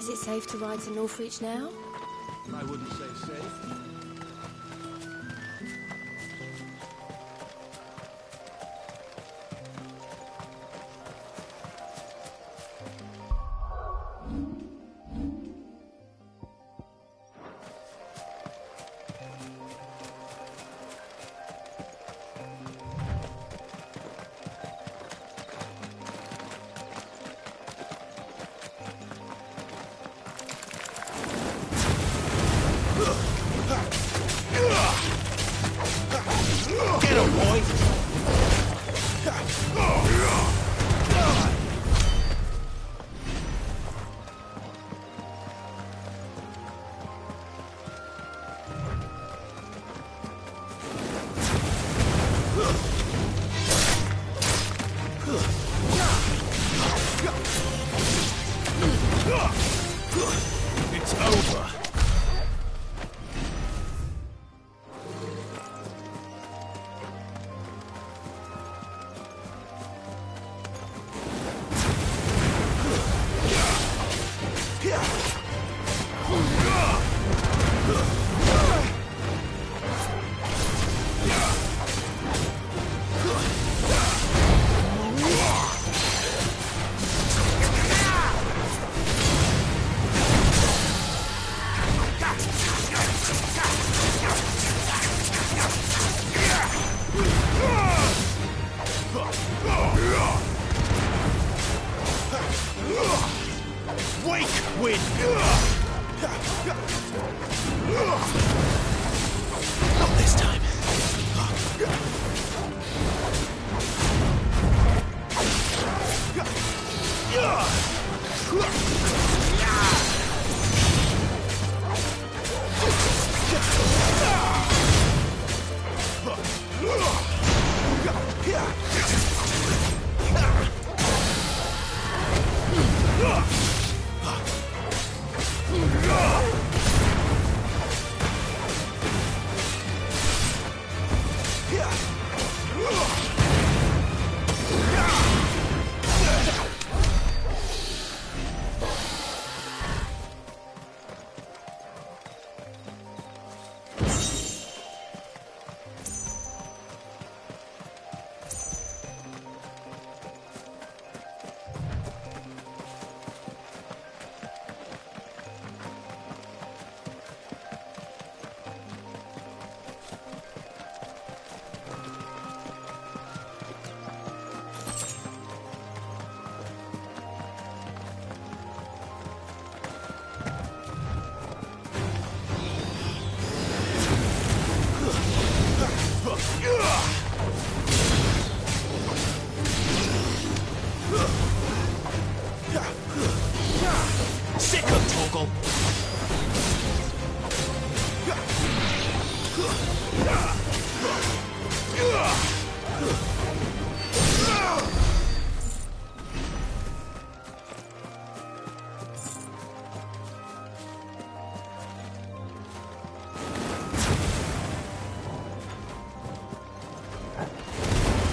Is it safe to ride to Northreach now? I wouldn't say safe. It's over.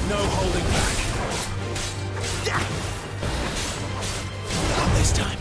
No holding back. Not this time.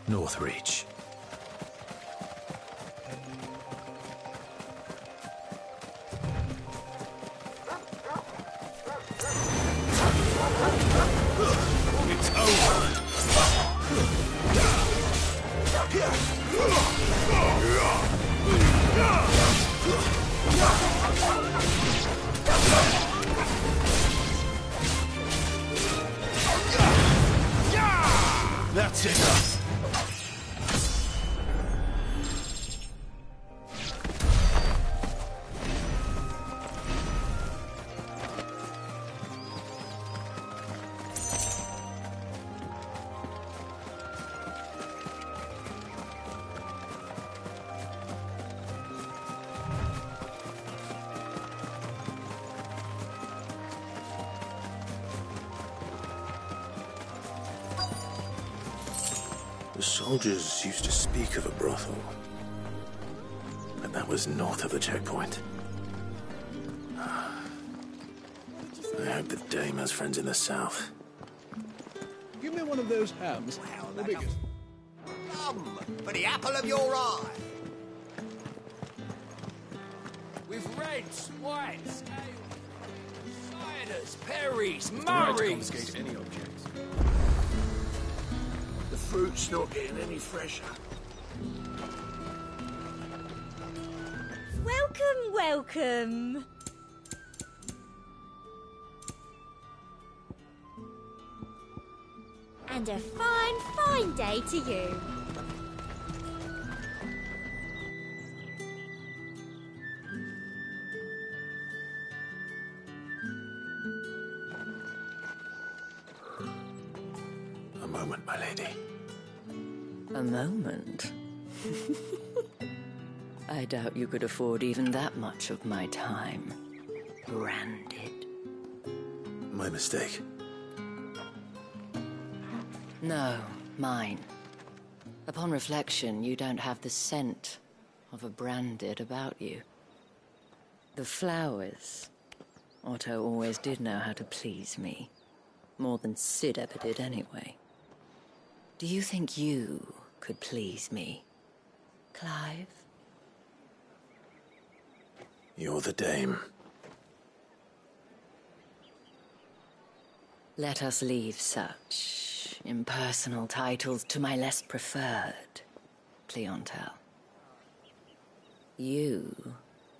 Northreach. It's over. That's enough. The soldiers used to speak of a brothel, but that was north of the checkpoint. I hope the dame has friends in the south. Give me one of those hams. The biggest. For the apple of your eye. With reds, whites, ciders, perries, murrays. Confiscate any objects. The fruit's not getting any fresher. Welcome, welcome. And a fine, fine day to you. A moment, my lady. A moment? I doubt you could afford even that much of my time. Branded. My mistake. No, mine. Upon reflection, you don't have the scent of a branded about you. The flowers. Otto always did know how to please me. More than Sid ever did anyway. Do you think you could please me, Clive? You're the dame. Let us leave such impersonal titles to my less preferred clientele. You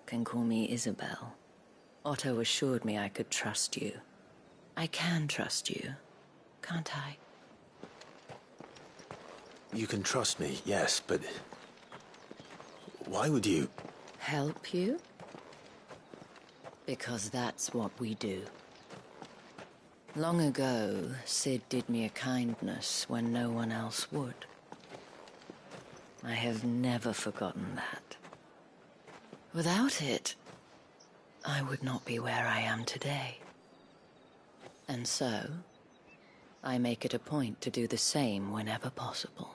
can call me Isabel. Otto assured me I could trust you. I can trust you, can't I? You can trust me, yes, but... why would you... Help you? Because that's what we do. Long ago, Sid did me a kindness when no one else would. I have never forgotten that. Without it, I would not be where I am today. And so, I make it a point to do the same whenever possible.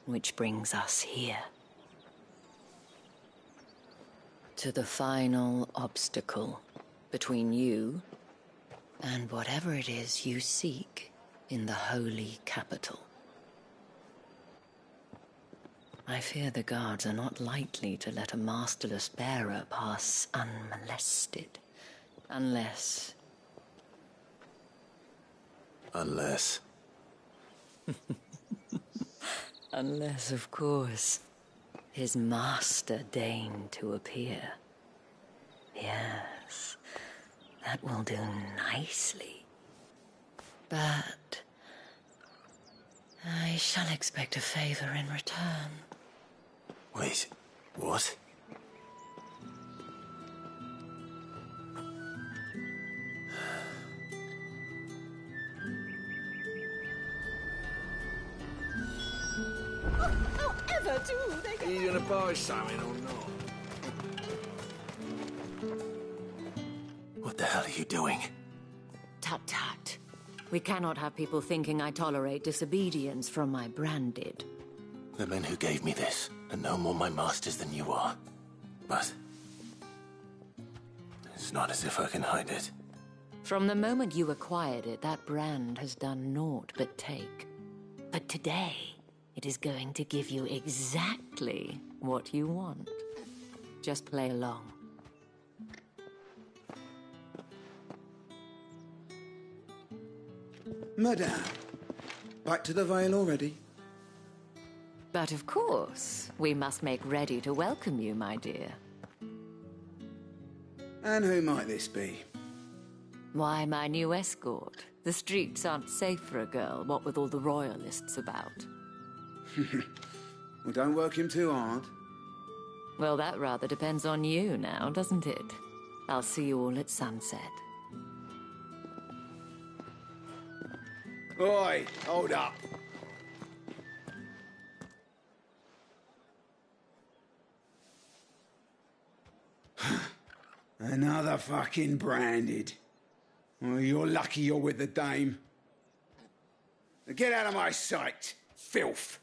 Which brings us here. To the final obstacle between you and whatever it is you seek in the holy capital. I fear the guards are not likely to let a masterless bearer pass unmolested. Unless... Unless... Unless, of course, his master deigned to appear. Yes, that will do nicely. But I shall expect a favor in return. Wait, what? However do they... Are you gonna buy something or not? What the hell are you doing? Tut tut. We cannot have people thinking I tolerate disobedience from my branded. The men who gave me this are no more my masters than you are. But... it's not as if I can hide it. From the moment you acquired it, that brand has done naught but take. But today, it is going to give you exactly what you want. Just play along. Madame, back to the Vale already? But of course, we must make ready to welcome you, my dear. And who might this be? Why, my new escort. The streets aren't safe for a girl, what with all the royalists about. Well, don't work him too hard. Well, that rather depends on you now, doesn't it? I'll see you all at sunset. Oi, hold up. Another fucking branded. Well, you're lucky you're with the dame. Now get out of my sight, filth.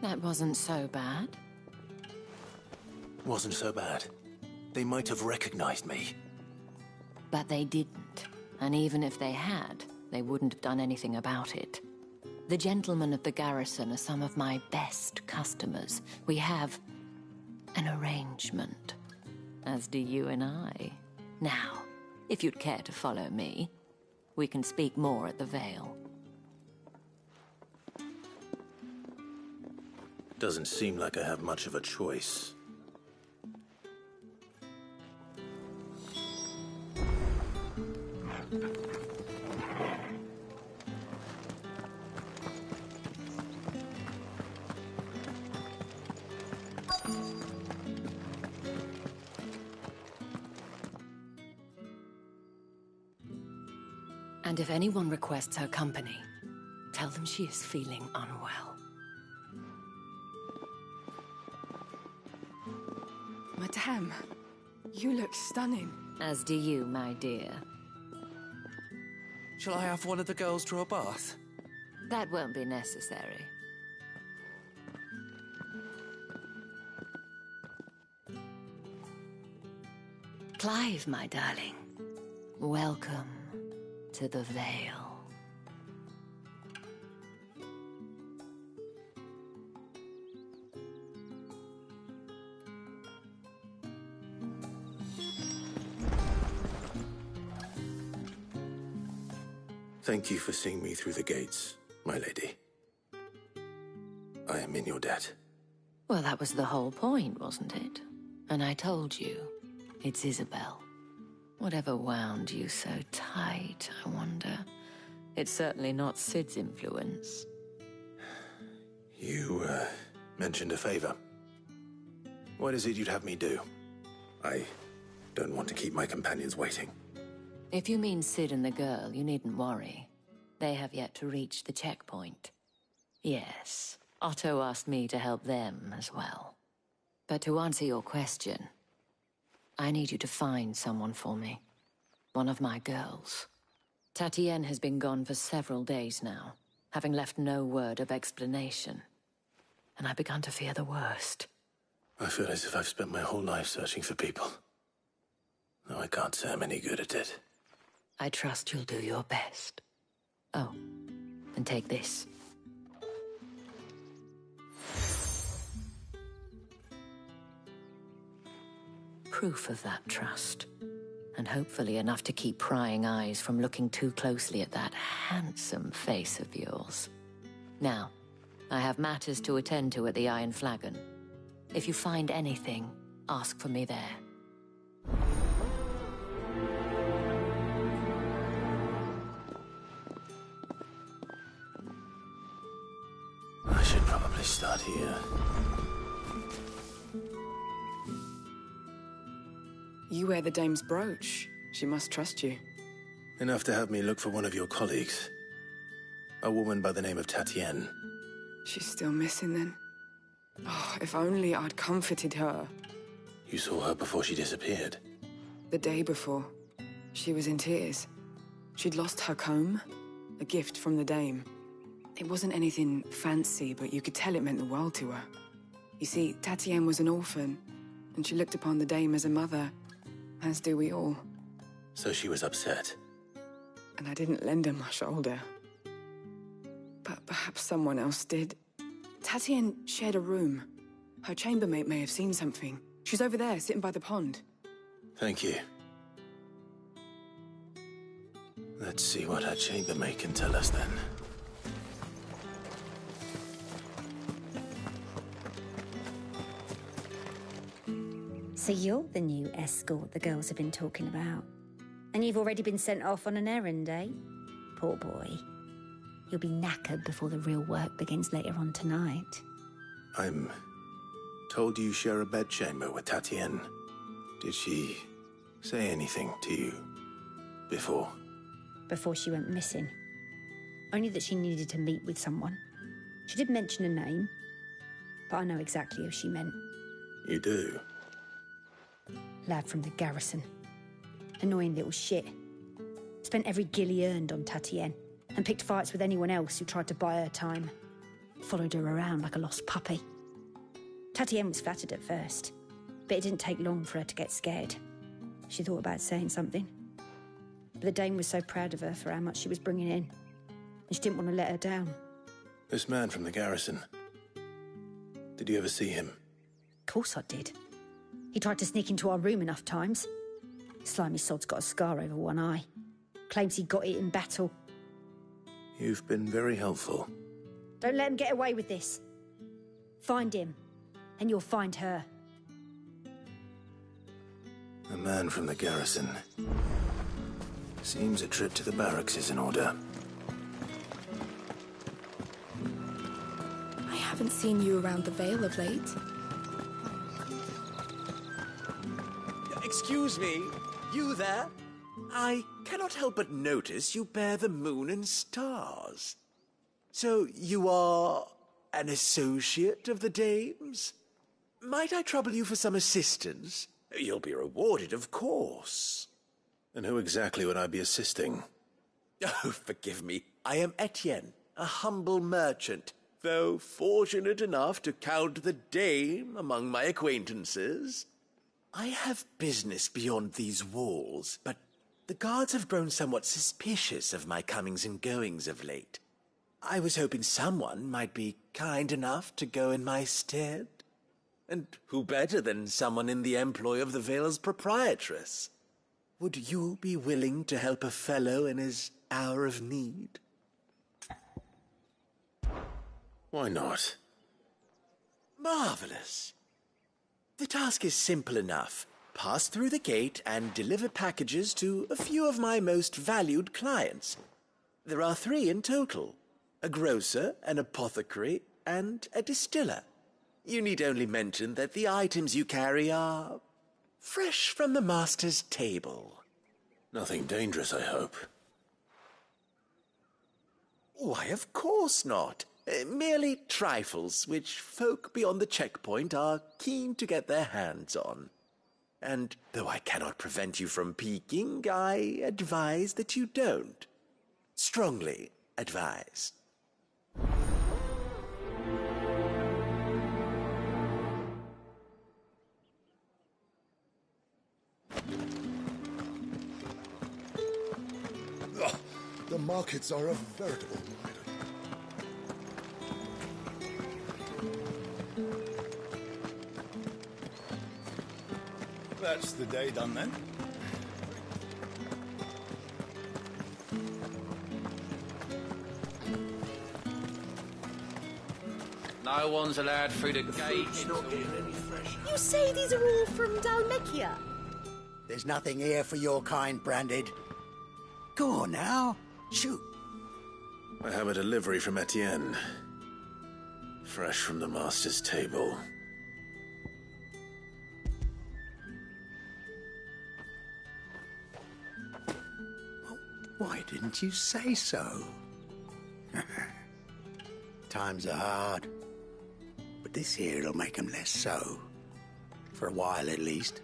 That wasn't so bad. Wasn't so bad. They might have recognized me. But they didn't. And even if they had, they wouldn't have done anything about it. The gentlemen of the garrison are some of my best customers. We have an arrangement, as do you and I. Now, if you'd care to follow me, we can speak more at the Vale. Doesn't seem like I have much of a choice. And if anyone requests her company, tell them she is feeling unwell. Madame, you look stunning. As do you, my dear. Shall I have one of the girls draw a bath? That won't be necessary. Clive, my darling. Welcome to the Vale. Thank you for seeing me through the gates, my lady. I am in your debt. Well, that was the whole point, wasn't it? And I told you, it's Isabel. Whatever wound you so tight, I wonder. It's certainly not Sid's influence. You, mentioned a favor. What is it you'd have me do? I don't want to keep my companions waiting. If you mean Sid and the girl, you needn't worry. They have yet to reach the checkpoint. Yes, Otto asked me to help them as well. But to answer your question, I need you to find someone for me. One of my girls. Tatienne has been gone for several days now, having left no word of explanation. And I've begun to fear the worst. I feel as if I've spent my whole life searching for people. Though I can't say I'm any good at it. I trust you'll do your best. Oh, and take this. Proof of that trust. And hopefully enough to keep prying eyes from looking too closely at that handsome face of yours. Now, I have matters to attend to at the Iron Flagon. If you find anything, ask for me there. I should probably start here. You wear the dame's brooch. She must trust you. Enough to have me look for one of your colleagues. A woman by the name of Tatienne. She's still missing then. Oh, if only I'd comforted her. You saw her before she disappeared. The day before, she was in tears. She'd lost her comb, a gift from the dame. It wasn't anything fancy, but you could tell it meant the world to her. You see, Tatienne was an orphan, and she looked upon the dame as a mother, as do we all. So she was upset. And I didn't lend her my shoulder. But perhaps someone else did. Tatienne shared a room. Her chambermaid may have seen something. She's over there, sitting by the pond. Thank you. Let's see what her chambermaid can tell us then. So you're the new escort the girls have been talking about. And you've already been sent off on an errand, eh? Poor boy. You'll be knackered before the real work begins later on tonight. I'm told you share a bedchamber with Tatienne. Did she say anything to you before? Before she went missing. Only that she needed to meet with someone. She did mention a name, but I know exactly who she meant. You do? Lad from the garrison. Annoying little shit. Spent every guil he earned on Tatienne, and picked fights with anyone else who tried to buy her time. Followed her around like a lost puppy. Tatienne was flattered at first, but it didn't take long for her to get scared. She thought about saying something. But the dame was so proud of her for how much she was bringing in, and she didn't want to let her down. This man from the garrison. Did you ever see him? Of course I did. He tried to sneak into our room enough times. Slimy sod's got a scar over one eye. Claims he got it in battle. You've been very helpful. Don't let him get away with this. Find him, and you'll find her. A man from the garrison. Seems a trip to the barracks is in order. I haven't seen you around the Vale of late. Excuse me, you there? I cannot help but notice you bear the moon and stars. So you are an associate of the dame's? Might I trouble you for some assistance? You'll be rewarded, of course. And who exactly would I be assisting? Oh, forgive me. I am Etienne, a humble merchant, though fortunate enough to count the dame among my acquaintances. I have business beyond these walls, but the guards have grown somewhat suspicious of my comings and goings of late. I was hoping someone might be kind enough to go in my stead. And who better than someone in the employ of the Vale's proprietress? Would you be willing to help a fellow in his hour of need? Why not? Marvelous. The task is simple enough. Pass through the gate and deliver packages to a few of my most valued clients. There are 3 in total. A grocer, an apothecary, and a distiller. You need only mention that the items you carry are fresh from the master's table. Nothing dangerous, I hope. Why, of course not. Merely trifles which folk beyond the checkpoint are keen to get their hands on. And though I cannot prevent you from peeking, I advise that you don't. Strongly advise. The markets are a veritable mine. That's the day done then. No one's allowed through the gate. You say these are all from Dalmekia? There's nothing here for your kind, Branded. Go on now. Shoot. I have a delivery from Etienne. Fresh from the master's table. Why didn't you say so? Times are hard. But this here'll make 'em less so. For a while, at least.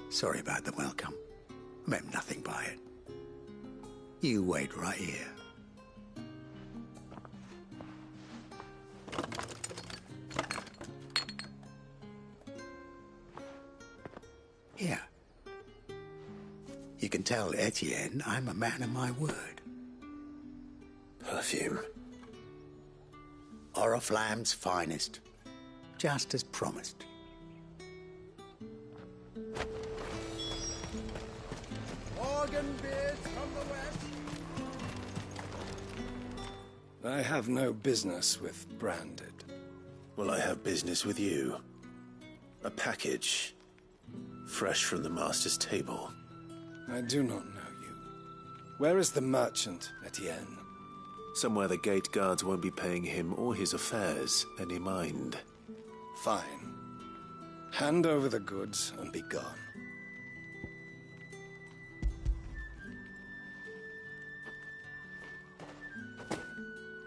Sorry about the welcome. I meant nothing by it. You wait right here. Here. You can tell Etienne I'm a man of my word. Perfume. Oriflamme's finest. Just as promised. Organ beers from the west. I have no business with Branded. Well, I have business with you. A package. Fresh from the master's table. I do not know you. Where is the merchant, Etienne? Somewhere the gate guards won't be paying him or his affairs any mind. Fine. Hand over the goods and be gone.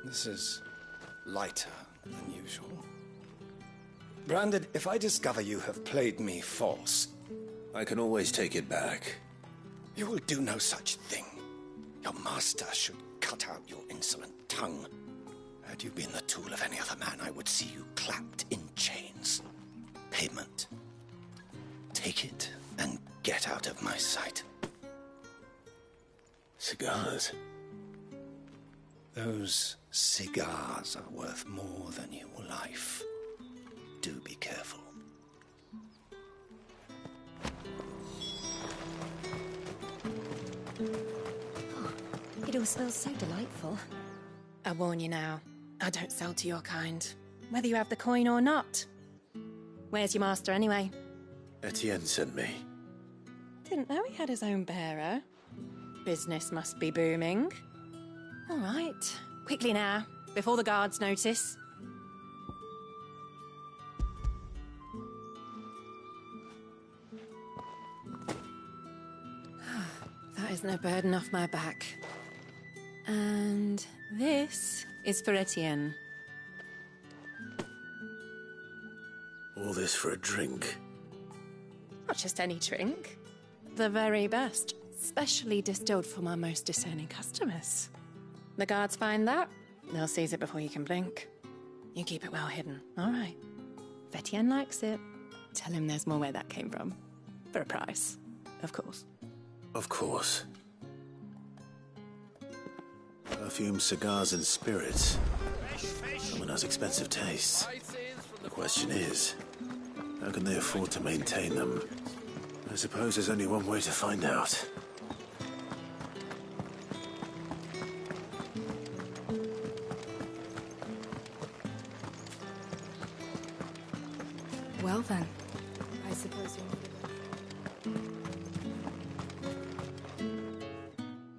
This is lighter than usual. Branded, if I discover you have played me false... I can always take it back. You will do no such thing. Your master should cut out your insolent tongue. Had you been the tool of any other man, I would see you clapped in chains. Payment. Take it and get out of my sight. Cigars? Those cigars are worth more than your life. Do be careful. It all smells so delightful. I warn you now, I don't sell to your kind, whether you have the coin or not. Where's your master anyway? Etienne sent me. Didn't know he had his own bearer. Business must be booming. All right, quickly now, before the guards notice. That is no burden off my back. And this is for Etienne. All this for a drink? Not just any drink. The very best, specially distilled for my most discerning customers. The guards find that, they'll seize it before you can blink. You keep it well hidden, all right? If Etienne likes it, tell him there's more where that came from. For a price, of course. Of course. Perfume, cigars, and spirits. Someone has expensive tastes. The question is, how can they afford to maintain them? I suppose there's only one way to find out. Well then, I suppose you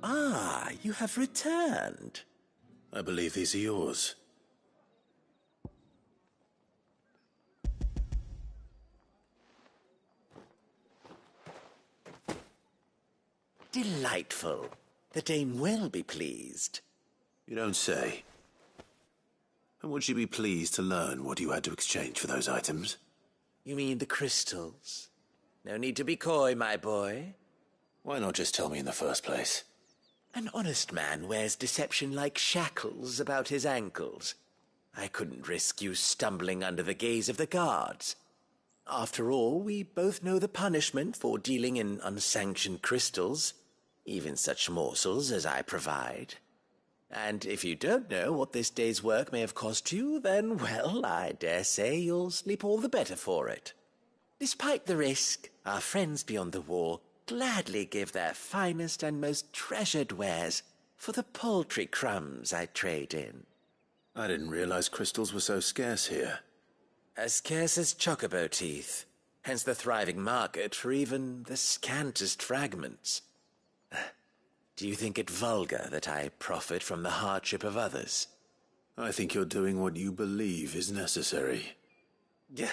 Ah, you have returned. I believe these are yours. Delightful. The dame will be pleased. You don't say. And would she be pleased to learn what you had to exchange for those items? You mean the crystals? No need to be coy, my boy. Why not just tell me in the first place? An honest man wears deception like shackles about his ankles. I couldn't risk you stumbling under the gaze of the guards. After all, we both know the punishment for dealing in unsanctioned crystals, even such morsels as I provide. And if you don't know what this day's work may have cost you, then, well, I dare say you'll sleep all the better for it. Despite the risk, our friends beyond the wall gladly give their finest and most treasured wares for the paltry crumbs I trade in. I didn't realize crystals were so scarce here. As scarce as chocobo teeth, hence the thriving market for even the scantest fragments. Do you think it vulgar that I profit from the hardship of others? I think you're doing what you believe is necessary. Yeah,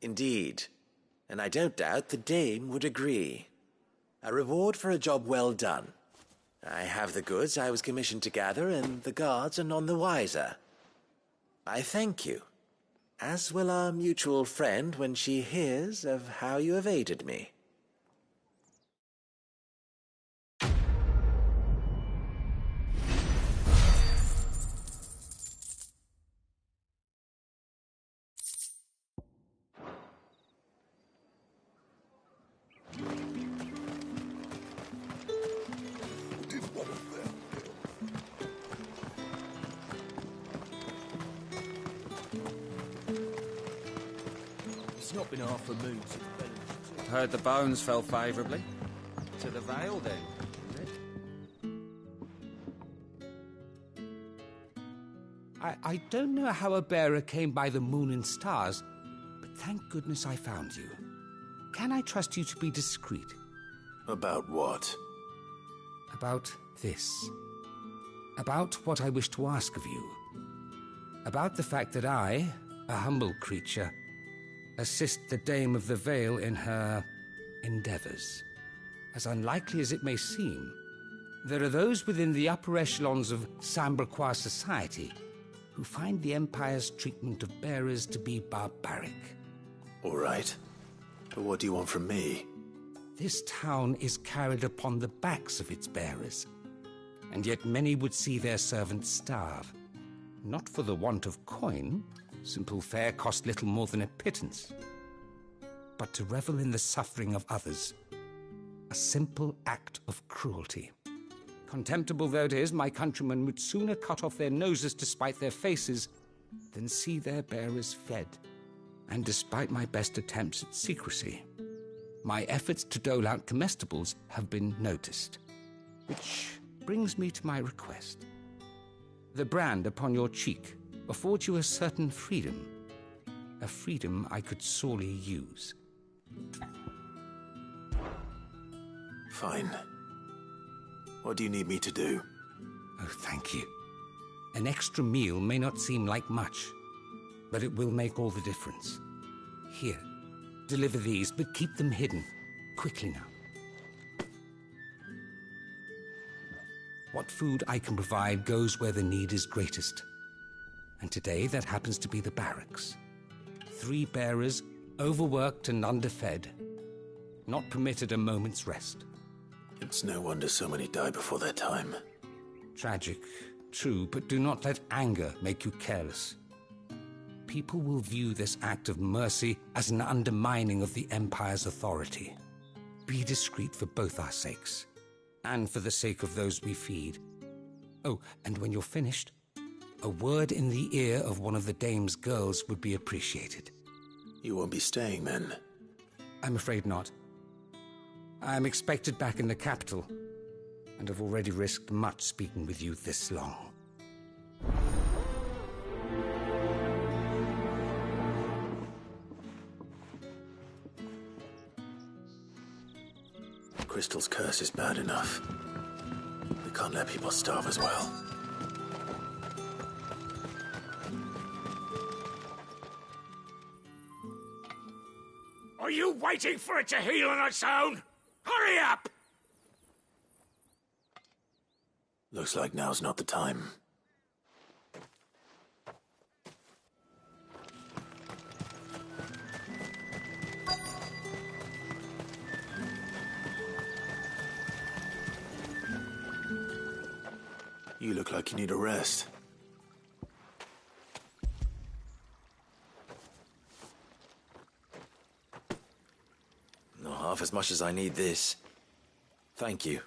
indeed. And I don't doubt the dame would agree. A reward for a job well done. I have the goods I was commissioned to gather, and the guards are none the wiser. I thank you, as will our mutual friend when she hears of how you have aided me. It's not been half a moon since Bellingham's. Heard the bones fell favourably. To the Vale, then, isn't it? I don't know how a bearer came by the moon and stars, but thank goodness I found you. Can I trust you to be discreet? About what? About this. About what I wish to ask of you. About the fact that I, a humble creature, assist the Dame of the Vale in her endeavours. As unlikely as it may seem, there are those within the upper echelons of Sambraquois society who find the Empire's treatment of bearers to be barbaric. All right. But what do you want from me? This town is carried upon the backs of its bearers, and yet many would see their servants starve. Not for the want of coin, simple fare cost little more than a pittance, but to revel in the suffering of others, a simple act of cruelty. Contemptible though it is, my countrymen would sooner cut off their noses to spite their faces than see their bearers fed. And despite my best attempts at secrecy, my efforts to dole out comestibles have been noticed. Which brings me to my request. The brand upon your cheek affords you a certain freedom, a freedom I could sorely use. Fine. What do you need me to do? Oh, thank you. An extra meal may not seem like much, but it will make all the difference. Here, deliver these, but keep them hidden. Quickly now. What food I can provide goes where the need is greatest. And today that happens to be the barracks. 3 bearers, overworked and underfed, not permitted a moment's rest. It's no wonder so many die before their time. Tragic, true, but do not let anger make you careless. People will view this act of mercy as an undermining of the Empire's authority. Be discreet for both our sakes, and for the sake of those we feed. Oh, and when you're finished, a word in the ear of one of the Dame's girls would be appreciated. You won't be staying, then? I'm afraid not. I'm expected back in the capital, and I've already risked much speaking with you this long. Crystal's curse is bad enough. We can't let people starve as well. Are you waiting for it to heal on its own? Hurry up! Looks like now's not the time. You look like you need a rest. Not half as much as I need this. Thank you.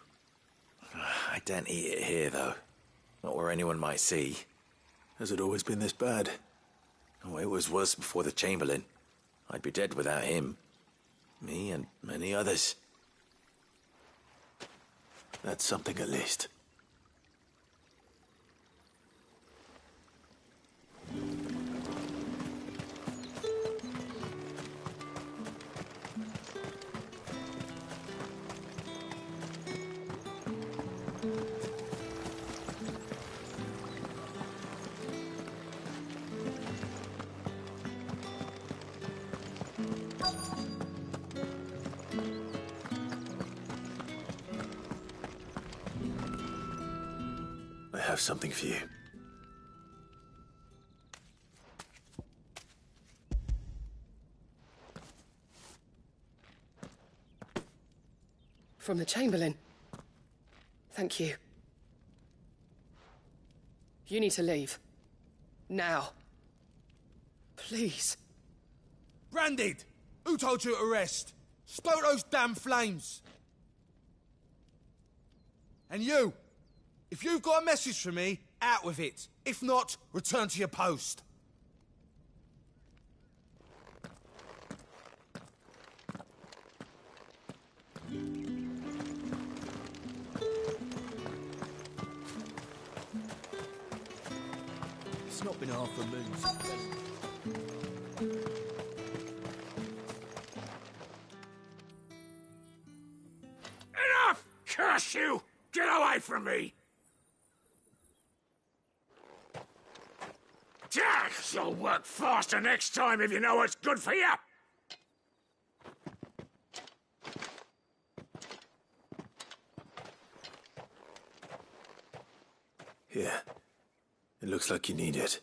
I daren't eat it here, though. Not where anyone might see. Has it always been this bad? Oh, it was worse before the Chamberlain. I'd be dead without him. Me and many others. That's something at least. I have something for you. From the Chamberlain. Thank you. You need to leave. Now. Please. Branded! Who told you to rest? Stoke those damn flames! And you! If you've got a message for me, out with it. If not, return to your post. It's not been half a moon since Enough! Curse you! Get away from me! You'll work faster next time if you know what's good for you! Here. It looks like you need it.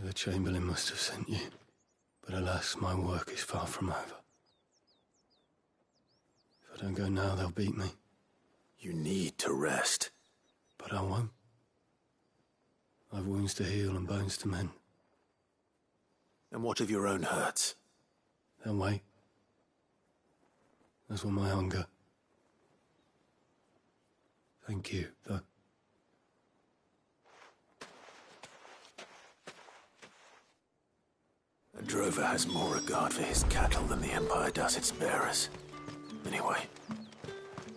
The Chamberlain must have sent you. But alas, my work is far from over. If I don't go now, they'll beat me. You need to rest. But I won't. I've wounds to heal and bones to mend. And what of your own hurts? They'll wait. As will my hunger. Thank you, though. A drover has more regard for his cattle than the Empire does its bearers. Anyway,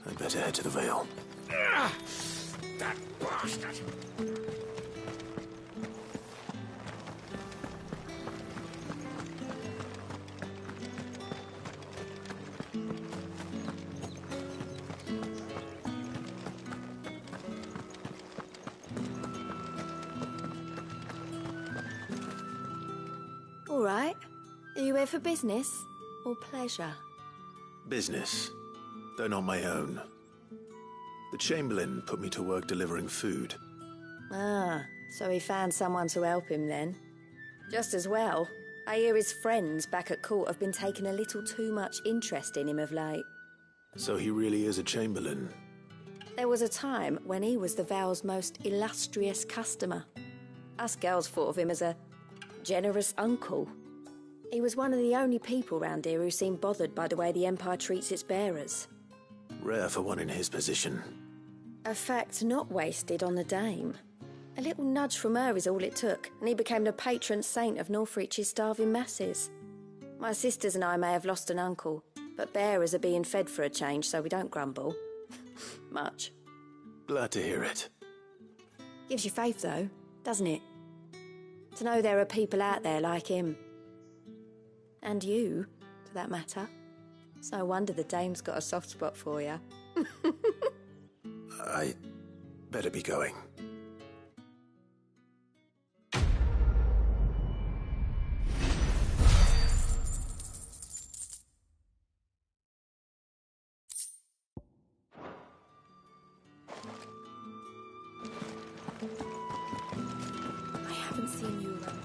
I'd better head to the Vale. That bastard! All right. Are you here for business or pleasure? Business, though not my own. The Chamberlain put me to work delivering food. Ah, so he found someone to help him then. Just as well. I hear his friends back at court have been taking a little too much interest in him of late. So he really is a Chamberlain. There was a time when he was the Vale's most illustrious customer. Us girls thought of him as a generous uncle. He was one of the only people round here who seemed bothered by the way the Empire treats its bearers. Rare for one in his position. A fact not wasted on the dame. A little nudge from her is all it took, and he became the patron saint of Northreach's starving masses. My sisters and I may have lost an uncle, but bearers are being fed for a change, so we don't grumble. Much. Glad to hear it. Gives you faith, though, doesn't it? To know there are people out there like him. And you, for that matter. It's no wonder the dame's got a soft spot for you. I better be going. I haven't seen you around.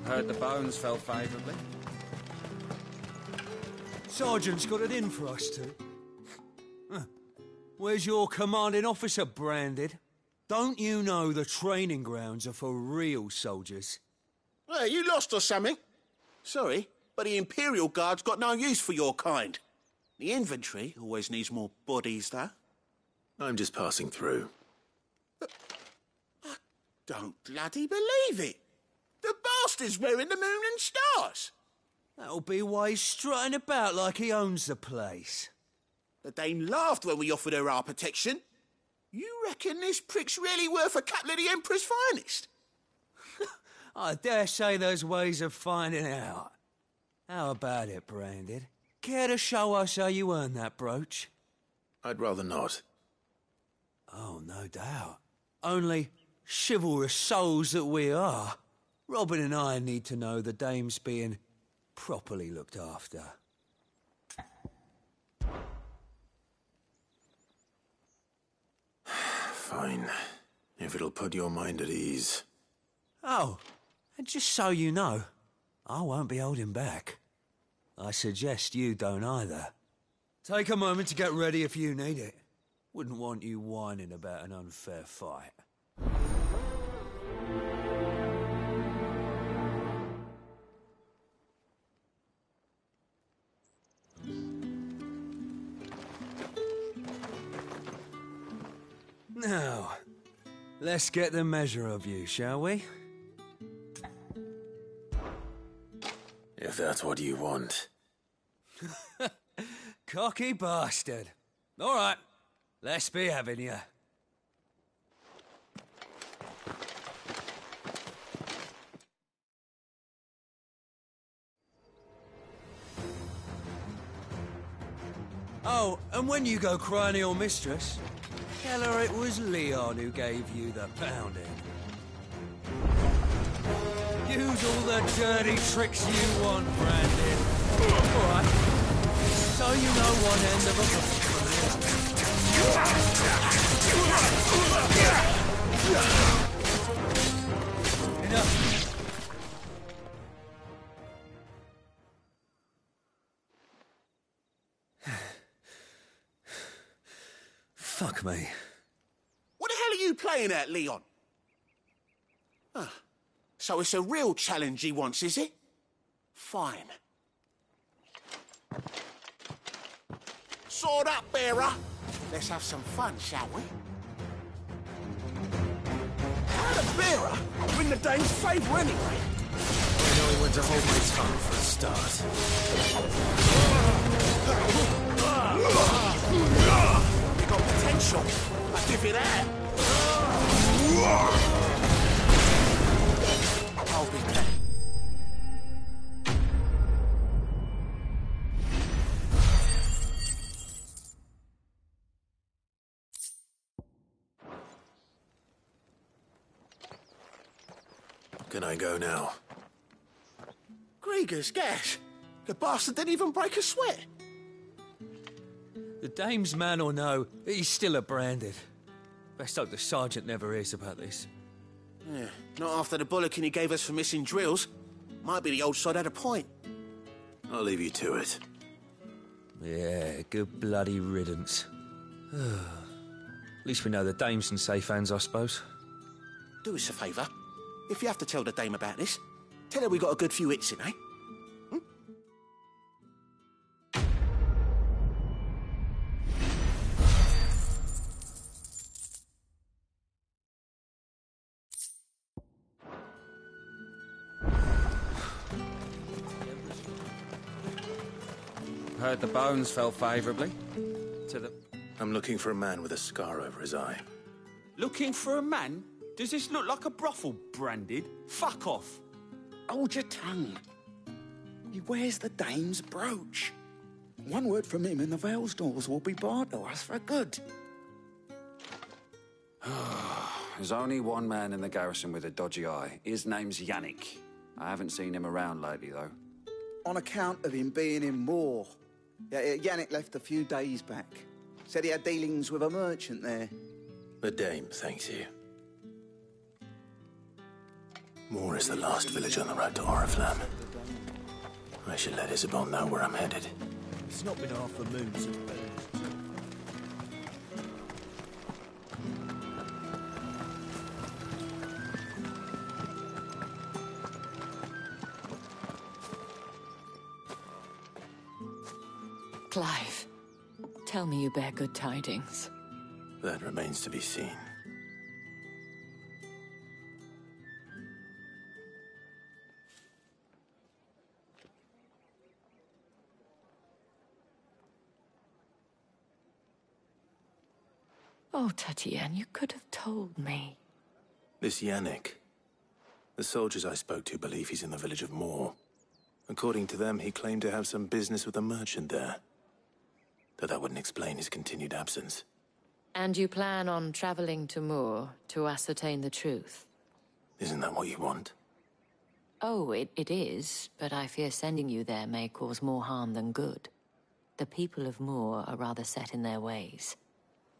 Heard the bones fell favourably. Sergeant's got it in for us two. Where's your commanding officer branded? Don't you know the training grounds are for real soldiers? Well, you lost or something? Sorry, but the Imperial Guard's got no use for your kind. The infantry always needs more bodies, though. I'm just passing through. I don't bloody believe it. The bastard's wearing the moon and stars. That'll be why he's strutting about like he owns the place. The dame laughed when we offered her our protection. You reckon this prick's really worth a couple of the Emperor's finest? I dare say there's ways of finding out. How about it, Branded? Care to show us how you earned that brooch? I'd rather not. Oh, no doubt. Only chivalrous souls that we are. Robin and I need to know the dame's being properly looked after. Fine. If it'll put your mind at ease. Oh, and just so you know, I won't be holding back. I suggest you don't either. Take a moment to get ready if you need it. Wouldn't want you whining about an unfair fight. Now, let's get the measure of you, shall we? If that's what you want. Cocky bastard. All right, let's be having you. Oh, and when you go crying to your mistress, tell her it was Leon who gave you the pounding. Use all the dirty tricks you want, Brandon. All right. So you know one end of a... Enough. Fuck me. What the hell are you playing at, Leon? Ah, so it's a real challenge he wants, is it? Fine. Sword up, bearer. Let's have some fun, shall we? How the bearer? Win the dame's favour anyway. I know when to hold my tongue for a start. You got potential. I give you that. I'll be back. Can I go now? Grieger's gas. The bastard didn't even break a sweat. The dame's man or no, he's still a branded. Best hope the sergeant never hears about this. Yeah, not after the bollocking he gave us for missing drills. Might be the old sod had a point. I'll leave you to it. Yeah, good bloody riddance. At least we know the dame's in safe hands, I suppose. Do us a favour. If you have to tell the dame about this, tell her we got a good few hits in, eh? Heard the bones fell favourably to the... I'm looking for a man with a scar over his eye. Looking for a man? Does this look like a brothel, Branded? Fuck off. Hold your tongue. He wears the dame's brooch. One word from him and the Vale's doors will be barred to us for good. There's only one man in the garrison with a dodgy eye. His name's Yannick. I haven't seen him around lately, though. On account of him being in Moor. Yeah, Yannick left a few days back. Said he had dealings with a merchant there. The dame thanks you. Moor is the last village on the road to Oriflamme. I should let Isabel know where I'm headed. It's not been half a moon since Clive, tell me you bear good tidings. That remains to be seen. Oh, Tatienne, you could have told me. This Yannick. The soldiers I spoke to believe he's in the village of Moor. According to them, he claimed to have some business with a merchant there. Though that wouldn't explain his continued absence. And you plan on traveling to Moor to ascertain the truth? Isn't that what you want? Oh, it is, but I fear sending you there may cause more harm than good. The people of Moor are rather set in their ways.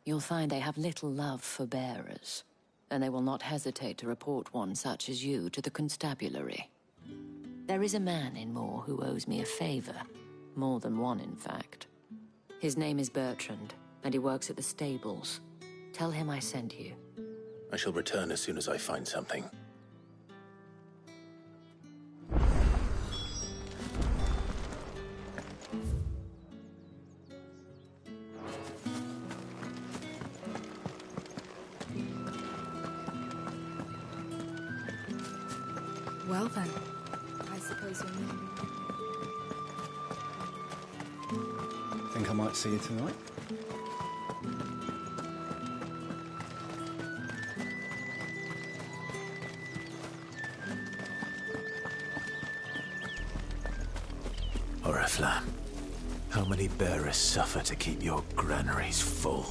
You'll find they have little love for bearers, and they will not hesitate to report one such as you to the constabulary. There is a man in Moor who owes me a favor. More than one, in fact. His name is Bertrand, and he works at the stables. Tell him I sent you. I shall return as soon as I find something. Well then, I suppose you'll meet me. Think I might see you tonight? Oriflamme, how many bearers suffer to keep your granaries full?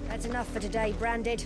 That's enough for today, Branded.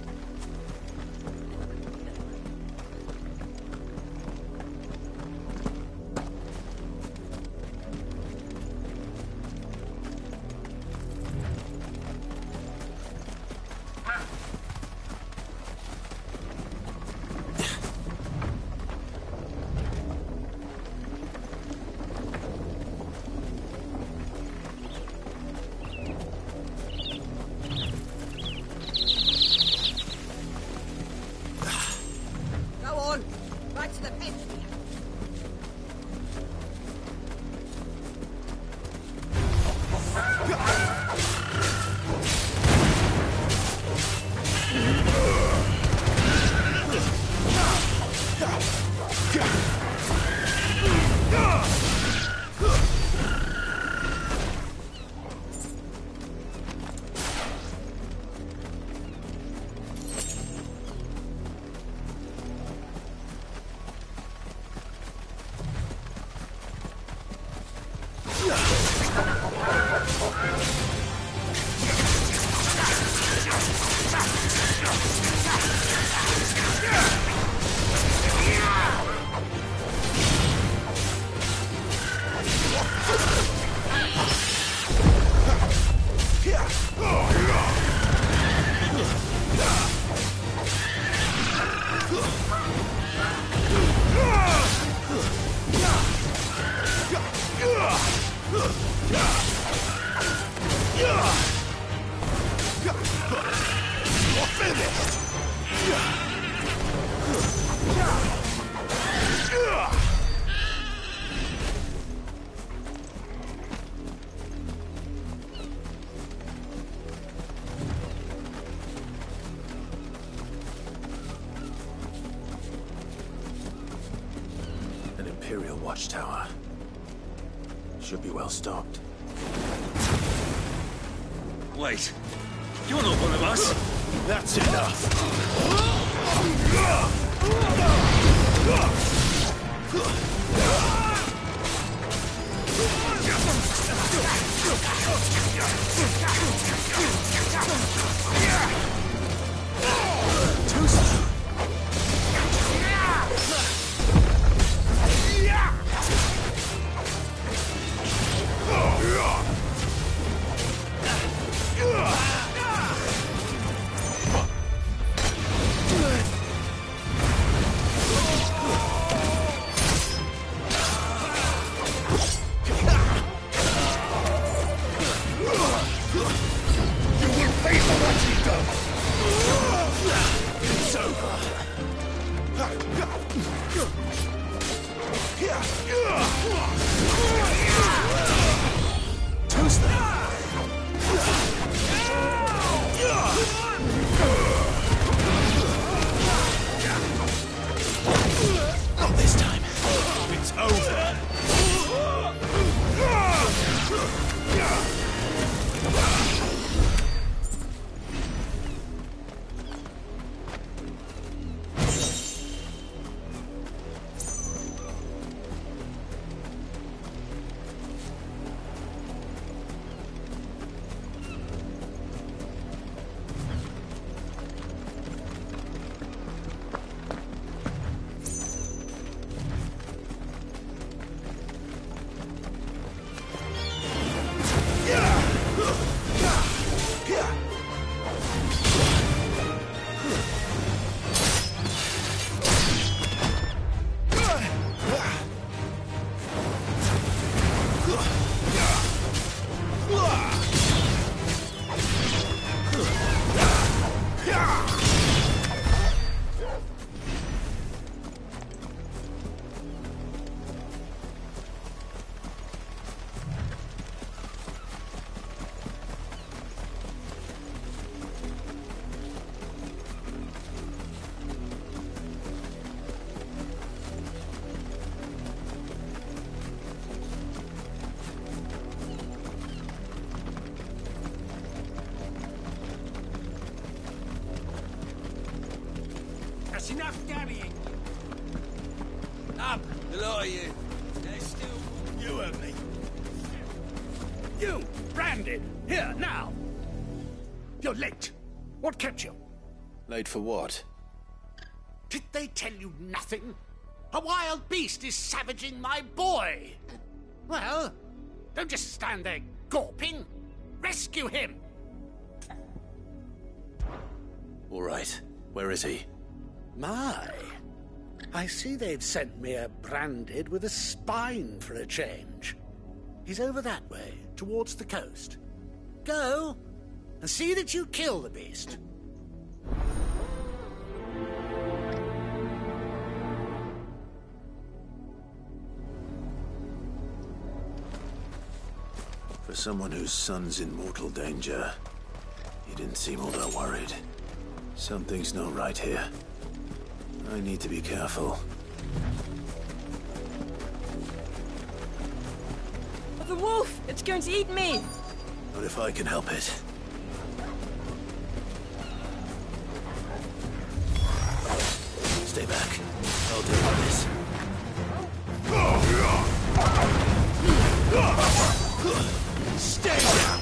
An Imperial watchtower. Should be well stocked. Wait. You're not one of us. That's enough. Too slow. Not this time. It's over. Up, the lot of you. There's still... You and me. You, branded, here, now. You're late. What kept you? Late for what? Did they tell you nothing? A wild beast is savaging my boy. Well, don't just stand there gawping. Rescue him. All right. Where is he? My. I see they've sent me a branded with a spine for a change. He's over that way, towards the coast. Go, and see that you kill the beast. For someone whose son's in mortal danger, he didn't seem all that worried. Something's not right here. I need to be careful. The wolf! It's going to eat me! Not if I can help it. Stay back. I'll deal with this. Stay down!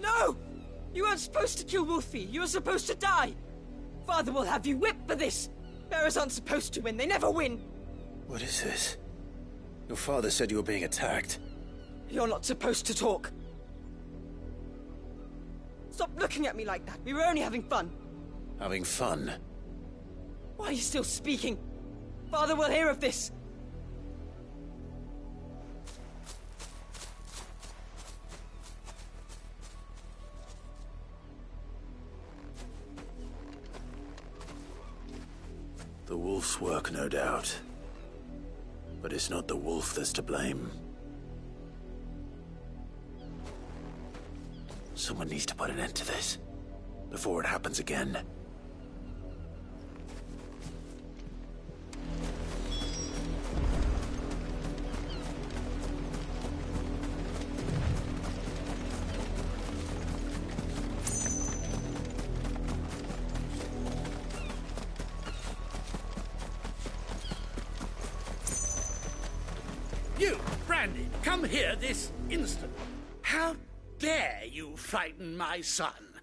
No! You weren't supposed to kill Wolfie. You were supposed to die. Father will have you whipped for this. Bearers aren't supposed to win. They never win. What is this? Your father said you were being attacked. You're not supposed to talk. Stop looking at me like that. We were only having fun. Having fun? Why are you still speaking? Father will hear of this. The wolf's work, no doubt. But it's not the wolf that's to blame. Someone needs to put an end to this, before it happens again. You, Brandy, come here this instant. How dare you frighten my son?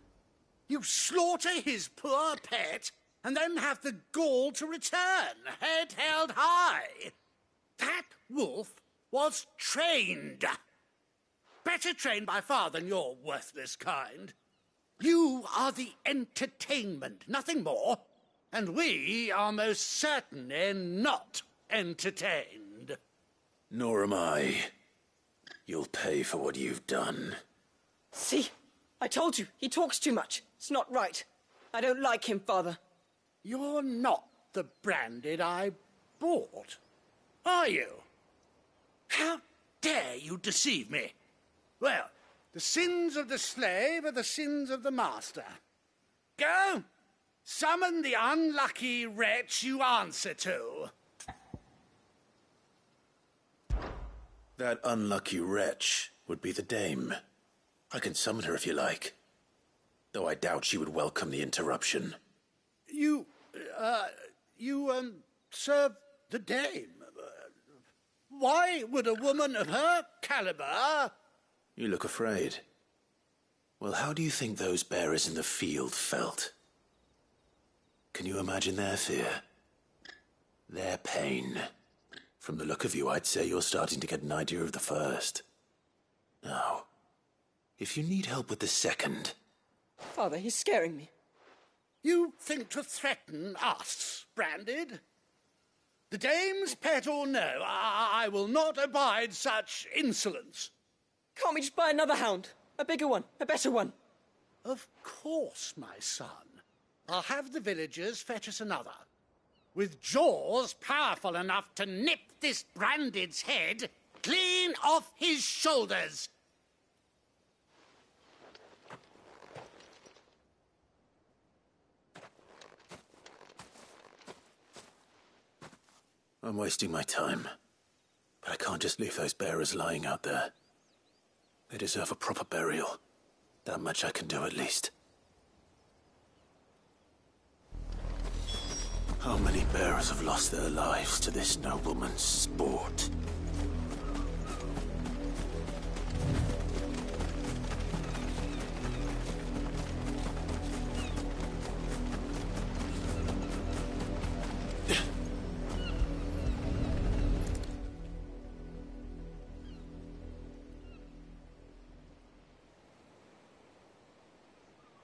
You slaughter his poor pet, and then have the gall to return, head held high. That wolf was trained. Better trained by far than your worthless kind. You are the entertainment, nothing more. And we are most certainly not entertained. Nor am I. You'll pay for what you've done. See? I told you, he talks too much. It's not right. I don't like him, Father. You're not the branded I bought, are you? How dare you deceive me? Well, the sins of the slave are the sins of the master. Go, summon the unlucky wretch you answer to. That unlucky wretch would be the dame. I can summon her if you like. Though I doubt she would welcome the interruption. You serve the dame. Why would a woman of her caliber... You look afraid. Well, how do you think those bearers in the field felt? Can you imagine their fear? Their pain? From the look of you, I'd say you're starting to get an idea of the first. Now, if you need help with the second... Father, he's scaring me. You think to threaten us, Branded? The dame's pet or no, I will not abide such insolence. Can't we just buy another hound? A bigger one, a better one. Of course, my son. I'll have the villagers fetch us another. With jaws powerful enough to nip this Branded's head clean off his shoulders. I'm wasting my time. But I can't just leave those bearers lying out there. They deserve a proper burial. That much I can do at least. How many bearers have lost their lives to this nobleman's sport?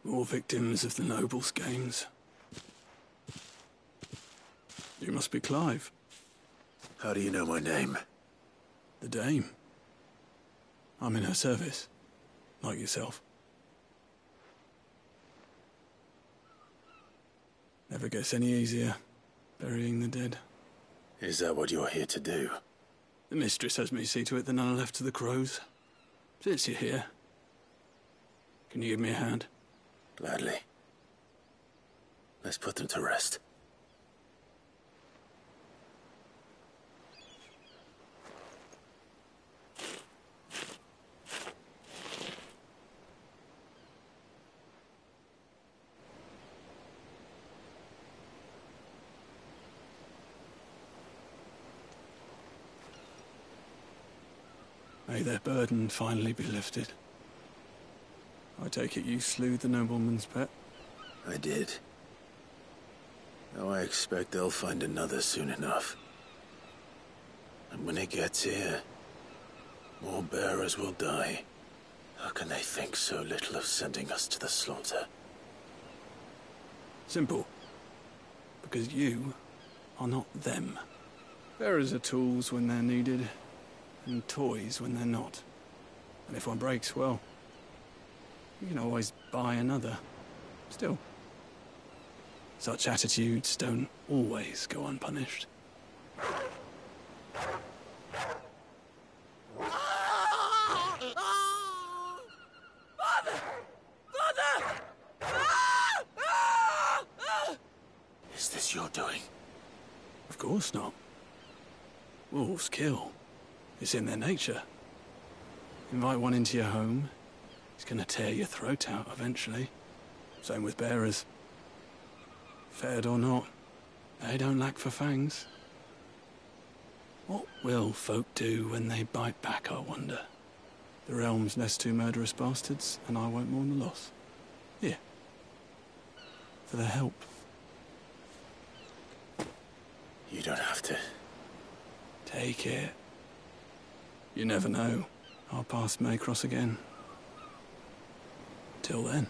More victims of the nobles' games. You must be Clive. How do you know my name? The Dame. I'm in her service, like yourself. Never gets any easier, burying the dead. Is that what you're here to do? The mistress has me see to it that none are left to the crows. Since you're here, can you give me a hand? Gladly. Let's put them to rest. May their burden finally be lifted. I take it you slew the nobleman's pet? I did. Now I expect they'll find another soon enough. And when it gets here, more bearers will die. How can they think so little of sending us to the slaughter? Simple. Because you are not them. Bearers are tools when they're needed, and toys when they're not. And if one breaks, well, you can always buy another. Still, such attitudes don't always go unpunished. Is this your doing? Of course not. Wolves kill. It's in their nature. Invite one into your home, he's gonna tear your throat out eventually. Same with bearers. Fed or not, they don't lack for fangs. What will folk do when they bite back, I wonder? The realm's less two murderous bastards, and I won't mourn the loss. Here. For their help. You don't have to. Take it. You never know. Our paths may cross again. Till then.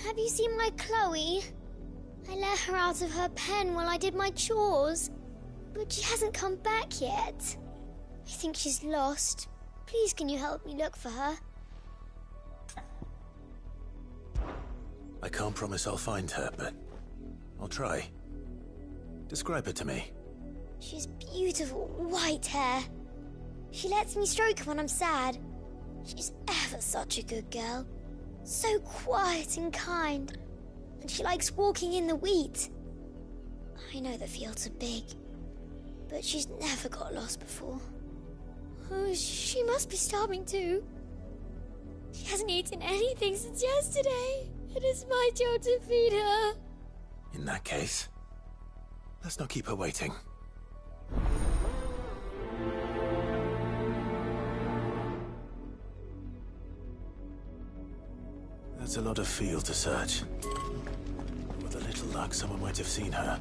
Have you seen my Chloe? I let her out of her pen while I did my chores, but she hasn't come back yet. I think she's lost. Please, can you help me look for her? I can't promise I'll find her, but I'll try. Describe her to me. She's beautiful white hair. She lets me stroke her when I'm sad. She's ever such a good girl. So quiet and kind. And she likes walking in the wheat. I know the fields are big, but she's never got lost before. Oh, she must be starving too. She hasn't eaten anything since yesterday. It is my job to feed her. In that case, let's not keep her waiting. That's a lot of field to search. With a little luck, someone might have seen her.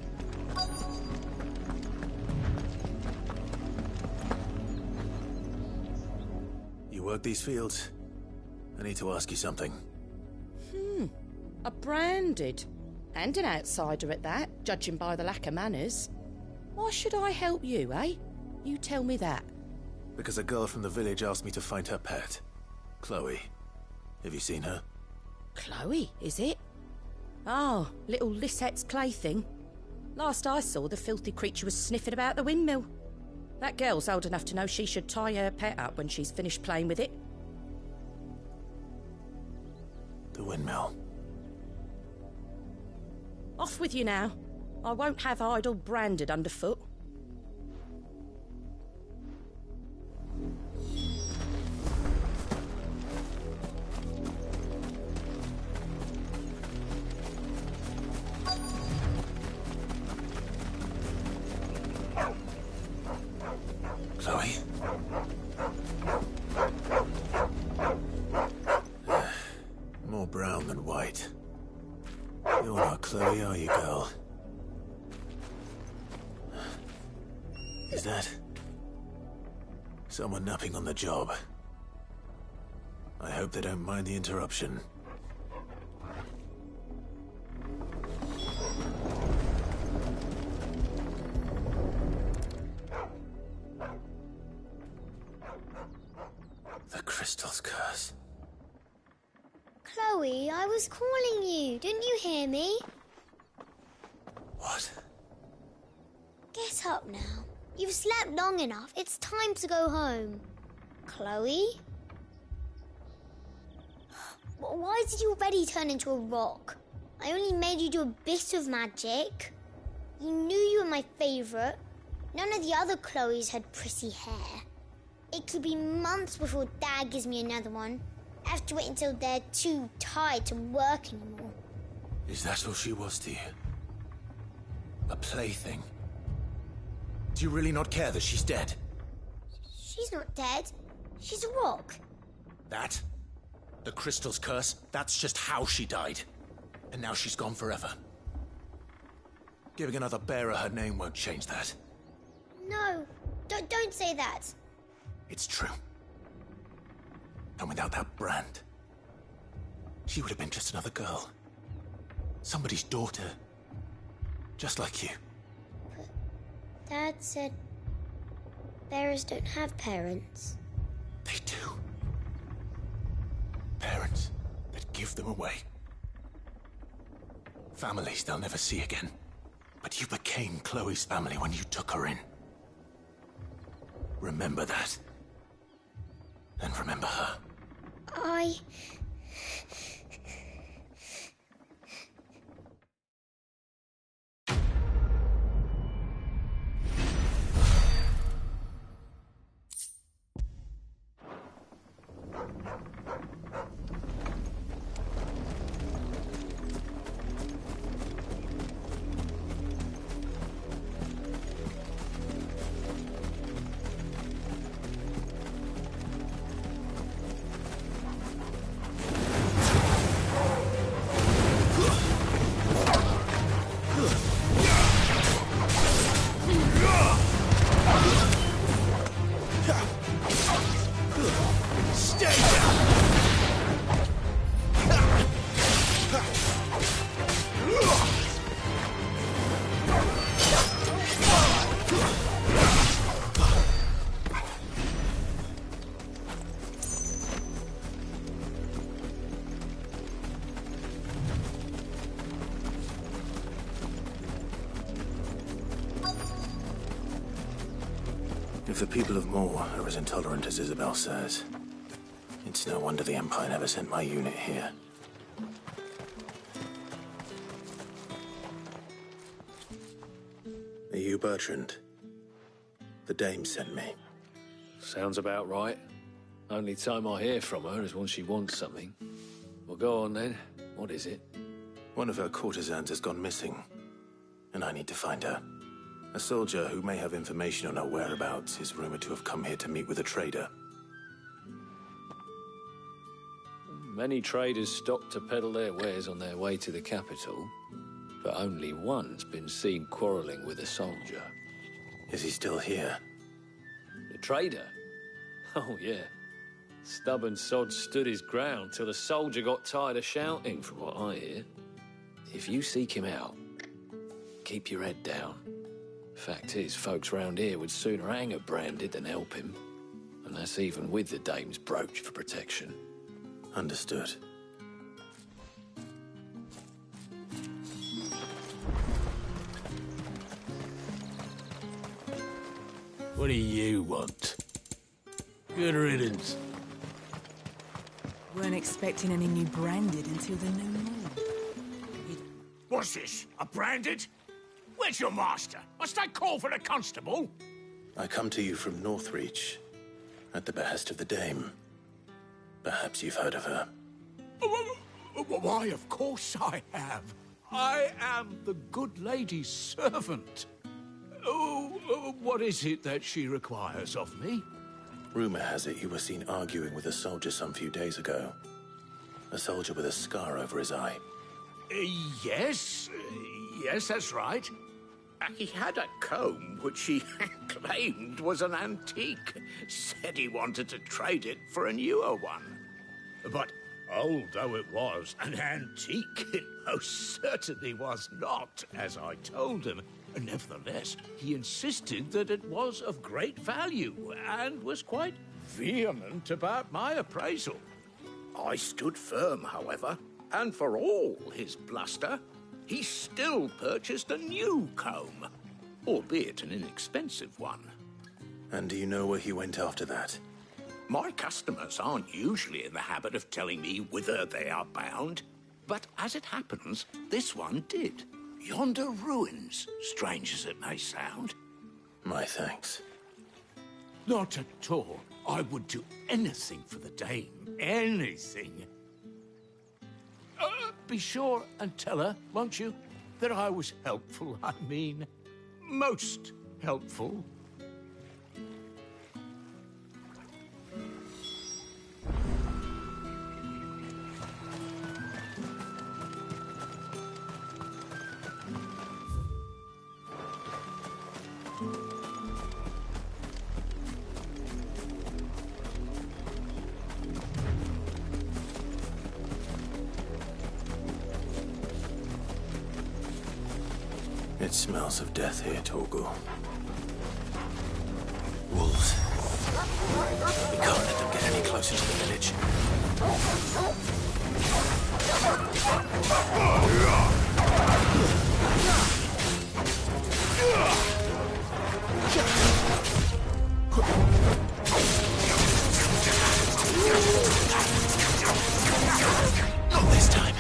work these fields? I need to ask you something. A branded. And an outsider at that, judging by the lack of manners. Why should I help you, eh? You tell me that. Because a girl from the village asked me to find her pet. Chloe. Have you seen her? Chloe, is it? Oh, little Lisette's plaything. Last I saw, the filthy creature was sniffing about the windmill. That girl's old enough to know she should tie her pet up when she's finished playing with it. The windmill. Off with you now. I won't have idle branded underfoot. Chloe? More brown than white. You're not Chloe, are you, girl? Is that someone napping on the job? I hope they don't mind the interruption. The crystal's curse. Chloe, I was calling you. Didn't you hear me? What? Get up now. You've slept long enough. It's time to go home. Chloe? Why did you already turn into a rock? I only made you do a bit of magic. You knew you were my favourite. None of the other Chloes had pretty hair. It could be months before Dad gives me another one. I have to wait until they're too tired to work anymore. Is that all she was to you? A plaything? Do you really not care that she's dead? She's not dead. She's a rock. That? The crystal's curse? That's just how she died. And now she's gone forever. Giving another bearer her name won't change that. No, don't say that. It's true. And without that brand, she would have been just another girl. Somebody's daughter. Just like you. But Dad said bearers don't have parents. They do. Parents that give them away. Families they'll never see again. But you became Chloe's family when you took her in. Remember that. And remember her. If the people of Moor are as intolerant as Isabel says, it's no wonder the Empire never sent my unit here. Are you Bertrand? The dame sent me. Sounds about right. Only time I hear from her is when she wants something. Well, go on then. What is it? One of her courtesans has gone missing, and I need to find her. A soldier who may have information on her whereabouts is rumored to have come here to meet with a trader. Many traders stop to peddle their wares on their way to the capital, but only one's been seen quarrelling with a soldier. Is he still here? The trader? Oh, yeah. Stubborn sod stood his ground till the soldier got tired of shouting, from what I hear. If you seek him out, keep your head down. Fact is, folks round here would sooner hang a branded than help him. And that's even with the dame's brooch for protection. Understood. What do you want? Good riddance. Weren't expecting any new branded until the new moon. What's this? A branded? Where's your master? Must I call for the constable? I come to you from Northreach, at the behest of the Dame. Perhaps you've heard of her. Why, of course I have. I am the good lady's servant. What is it that she requires of me? Rumor has it you were seen arguing with a soldier some few days ago. A soldier with a scar over his eye. Yes, that's right. He had a comb which he claimed was an antique. Said he wanted to trade it for a newer one. But old though it was, an antique it most certainly was not, as I told him. Nevertheless, he insisted that it was of great value and was quite vehement about my appraisal. I stood firm, however, and for all his bluster, he still purchased a new comb, albeit an inexpensive one. And do you know where he went after that? My customers aren't usually in the habit of telling me whither they are bound, but as it happens, this one did. Yonder ruins, strange as it may sound. My thanks. Not at all. I would do anything for the Dame. Anything. Be sure and tell her, won't you, that I was helpful. I mean, most helpful. It smells of death here, Torgal. Wolves. We can't let them get any closer to the village. Not this time.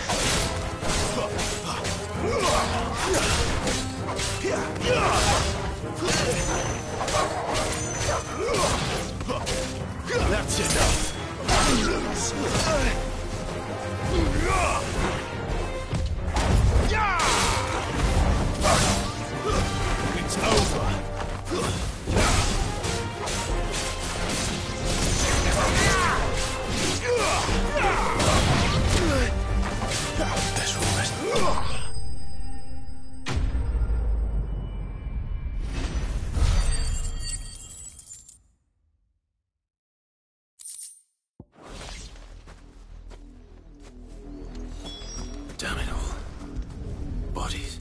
That's enough. It's over. That's all right. Damn it all. Bodies.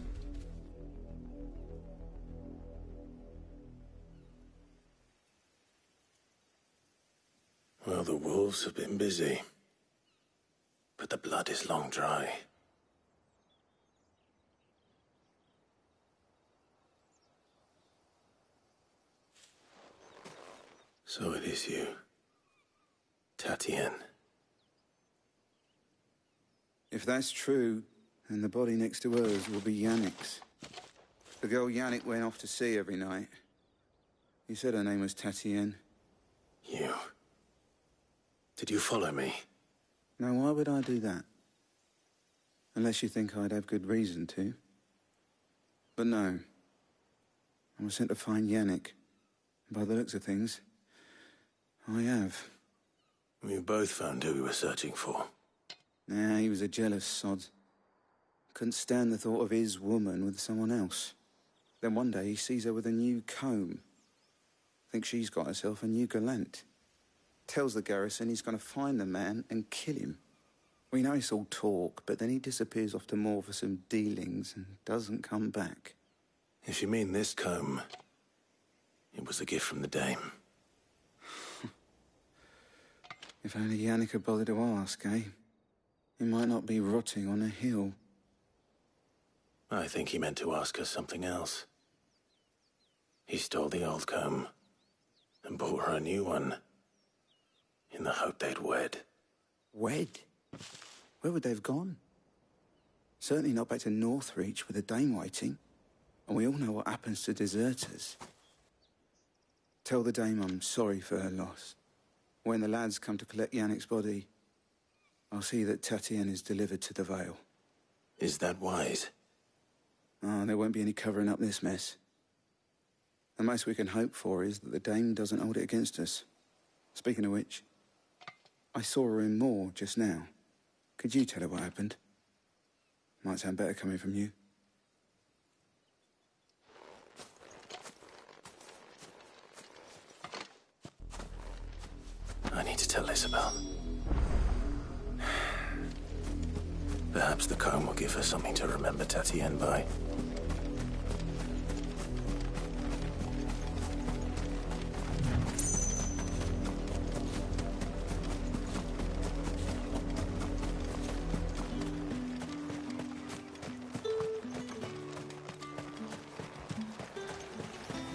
Well, the wolves have been busy. But the blood is long dry. So it is you, Tatienne. If that's true, then the body next to hers will be Yannick's. The girl Yannick went off to sea every night. He said her name was Tatienne. You. Did you follow me? Now, why would I do that? Unless you think I'd have good reason to. But no. I was sent to find Yannick. By the looks of things, I have. We both found who we were searching for. Nah, he was a jealous sod. Couldn't stand the thought of his woman with someone else. Then one day he sees her with a new comb. Thinks she's got herself a new gallant. Tells the garrison he's going to find the man and kill him. We know it's all talk, but then he disappears off to Moor for some dealings and doesn't come back. If you mean this comb, it was a gift from the dame. If only Yannick had bothered to ask, eh? He might not be rotting on a hill. I think he meant to ask us something else. He stole the old comb and bought her a new one in the hope they'd wed. Wed? Where would they have gone? Certainly not back to Northreach with the dame waiting. And we all know what happens to deserters. Tell the dame I'm sorry for her loss. When the lads come to collect Yannick's body, I'll see that Tatienne is delivered to the Vale. Is that wise? Oh, there won't be any covering up this mess. The most we can hope for is that the dame doesn't hold it against us. Speaking of which, I saw her in Moor just now. Could you tell her what happened? Might sound better coming from you. I need to tell Isabel. Perhaps the comb will give her something to remember Tatienne by.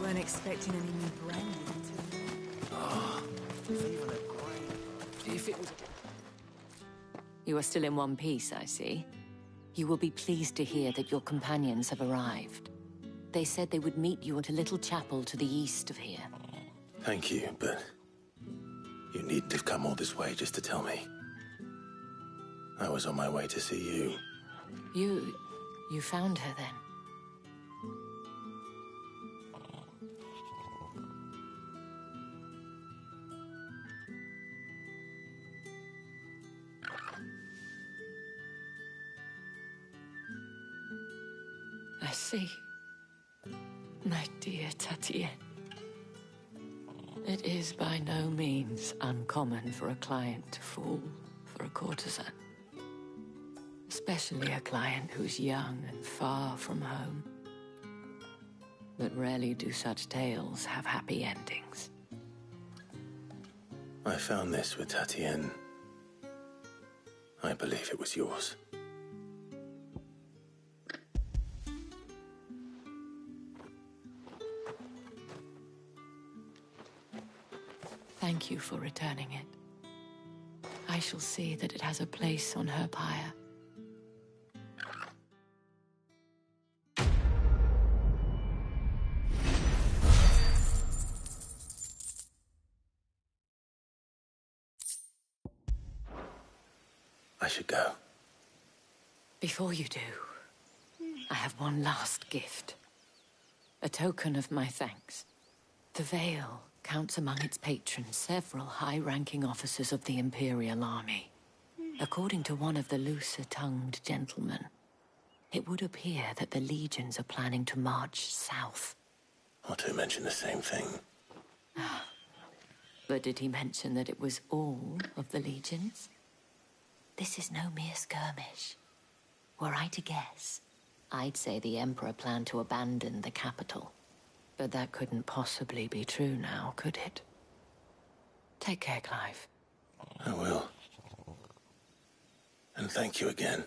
Weren't expecting any new branding. If it was... You are still in one piece, I see. You will be pleased to hear that your companions have arrived. They said they would meet you at a little chapel to the east of here. Thank you, but you needn't have come all this way just to tell me. I was on my way to see you. You found her then? I see. My dear Tatienne. It is by no means uncommon for a client to fall for a courtesan. Especially a client who's young and far from home. But rarely do such tales have happy endings. I found this with Tatienne. I believe it was yours. Thank you for returning it. I shall see that it has a place on her pyre. I should go. Before you do, I have one last gift. A token of my thanks. The Vale counts among its patrons several high-ranking officers of the Imperial Army. According to one of the looser-tongued gentlemen, it would appear that the legions are planning to march south. Or to mention the same thing. But did he mention that it was all of the legions? This is no mere skirmish. Were I to guess, I'd say the Emperor planned to abandon the capital. But that couldn't possibly be true now, could it? Take care, Clive. I will. And thank you again.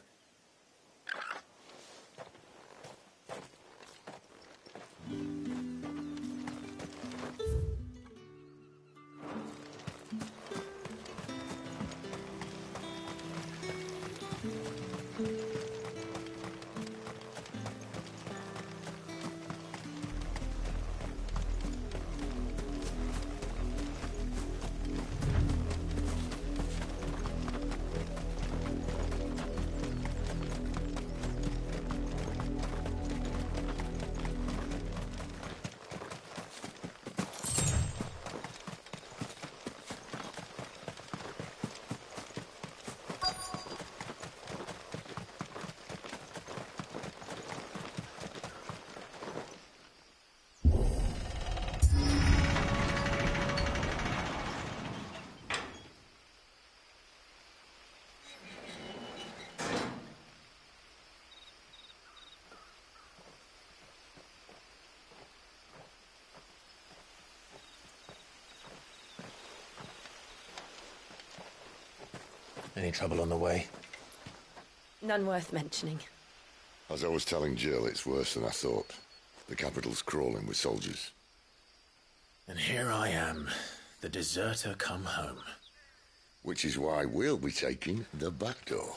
Any trouble on the way? None worth mentioning. As I was telling Jill, it's worse than I thought. The capital's crawling with soldiers. And here I am, the deserter come home. Which is why we'll be taking the back door.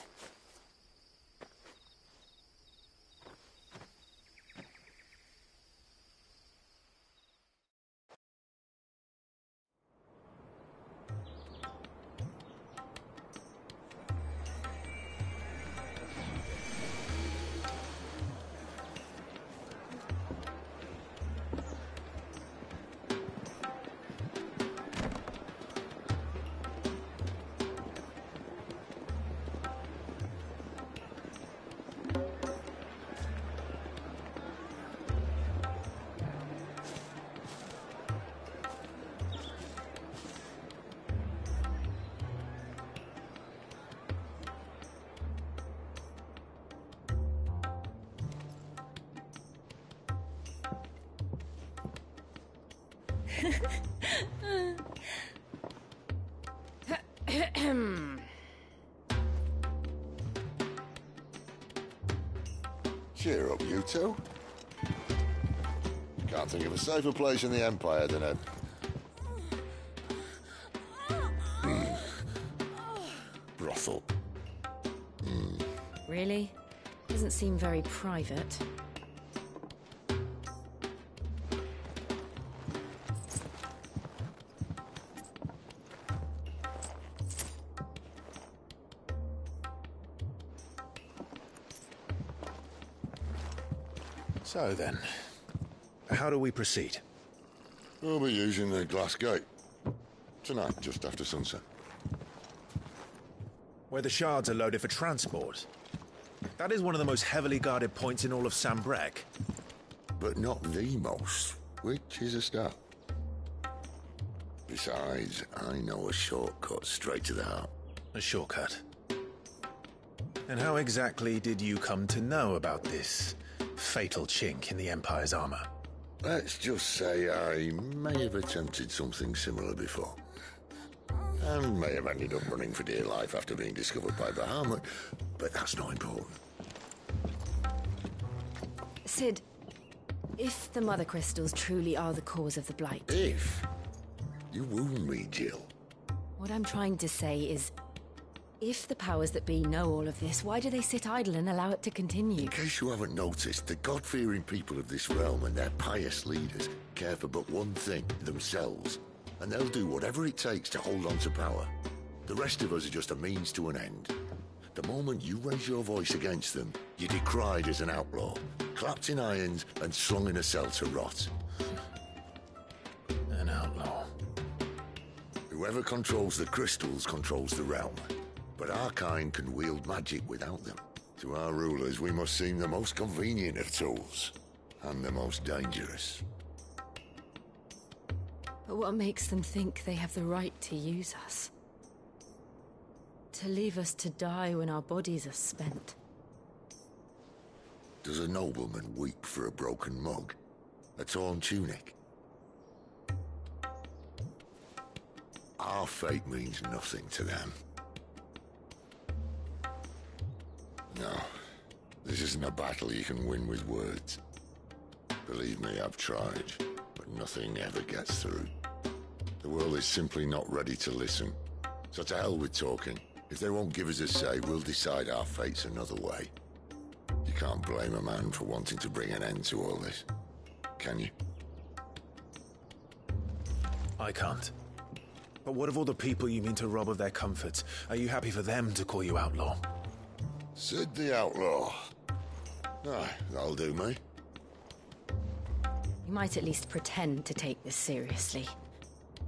Cheer up, you two. Can't think of a safer place in the Empire than a... brothel. Really? Doesn't seem very private. So then, how do we proceed? We'll be using the glass gate. Tonight, just after sunset. Where the shards are loaded for transport. That is one of the most heavily guarded points in all of Sambrec. But not the most, which is a start. Besides, I know a shortcut straight to the heart. A shortcut? And how exactly did you come to know about this fatal chink in the Empire's armor? Let's just say I may have attempted something similar before. And may have ended up running for dear life after being discovered by Bahamut, but that's not important. Sid, if the Mother Crystals truly are the cause of the Blight... If? You wound me, Jill. What I'm trying to say is, if the powers that be know all of this, why do they sit idle and allow it to continue? In case you haven't noticed, the God-fearing people of this realm and their pious leaders care for but one thing, themselves. And they'll do whatever it takes to hold on to power. The rest of us are just a means to an end. The moment you raise your voice against them, you're decried as an outlaw, clapped in irons and slung in a cell to rot. An outlaw. Whoever controls the crystals controls the realm. But our kind can wield magic without them. To our rulers, we must seem the most convenient of tools. And the most dangerous. But what makes them think they have the right to use us? To leave us to die when our bodies are spent? Does a nobleman weep for a broken mug? A torn tunic? Our fate means nothing to them. No, this isn't a battle you can win with words. Believe me, I've tried, but nothing ever gets through. The world is simply not ready to listen. So to hell with talking. If they won't give us a say, we'll decide our fates another way. You can't blame a man for wanting to bring an end to all this, can you? I can't. But what of all the people you mean to rob of their comforts? Are you happy for them to call you outlaw? Sid the Outlaw. Aye, that'll do me. You might at least pretend to take this seriously.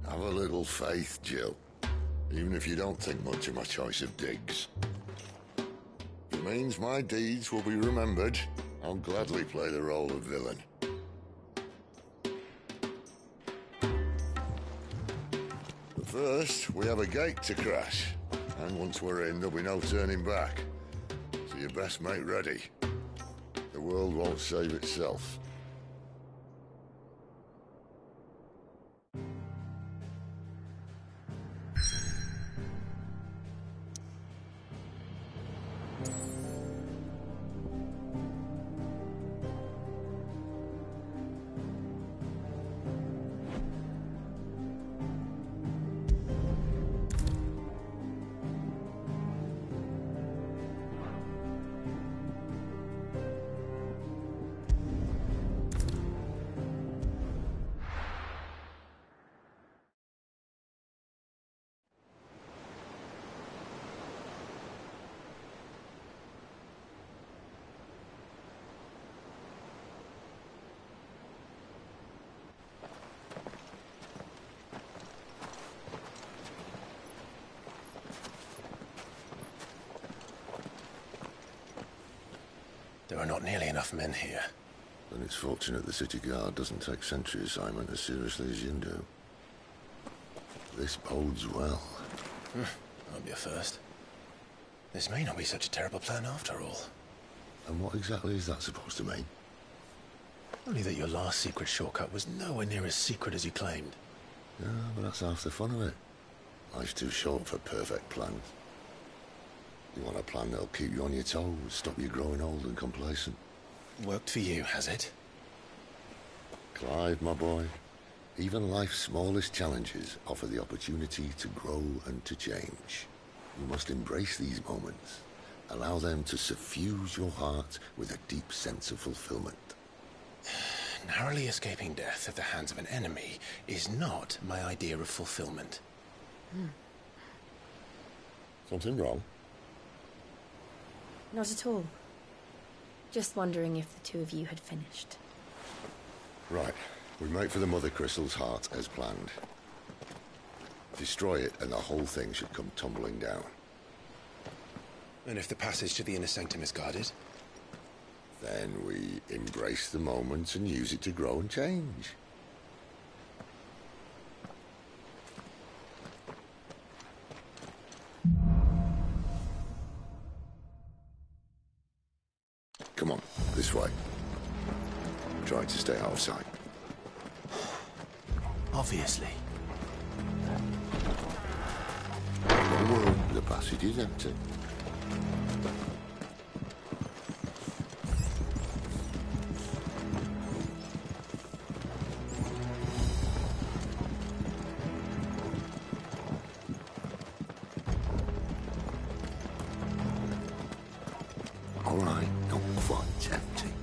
Have a little faith, Jill. Even if you don't think much of my choice of digs. If it means my deeds will be remembered, I'll gladly play the role of villain. But first, we have a gate to crash. And once we're in, there'll be no turning back. So you best make ready. The world won't save itself. There are not nearly enough men here. Then it's fortunate the city guard doesn't take sentry assignment as seriously as you do. This bodes well. Won't be a first. This may not be such a terrible plan after all. And what exactly is that supposed to mean? Only that your last secret shortcut was nowhere near as secret as you claimed. Yeah, but that's half the fun of it. Life's too short for perfect plans. You want a plan that'll keep you on your toes, stop you growing old and complacent. Worked for you, has it? Clive, my boy, even life's smallest challenges offer the opportunity to grow and to change. You must embrace these moments. Allow them to suffuse your heart with a deep sense of fulfillment. Narrowly escaping death at the hands of an enemy is not my idea of fulfillment. Something wrong? Not at all. Just wondering if the two of you had finished. Right. We make for the Mother Crystal's heart as planned. Destroy it and the whole thing should come tumbling down. And if the passage to the inner sanctum is guarded? Then we embrace the moment and use it to grow and change. Come on, this way. Try to stay out of sight. Obviously. Don't worry, the passage is empty. All right, not quite empty.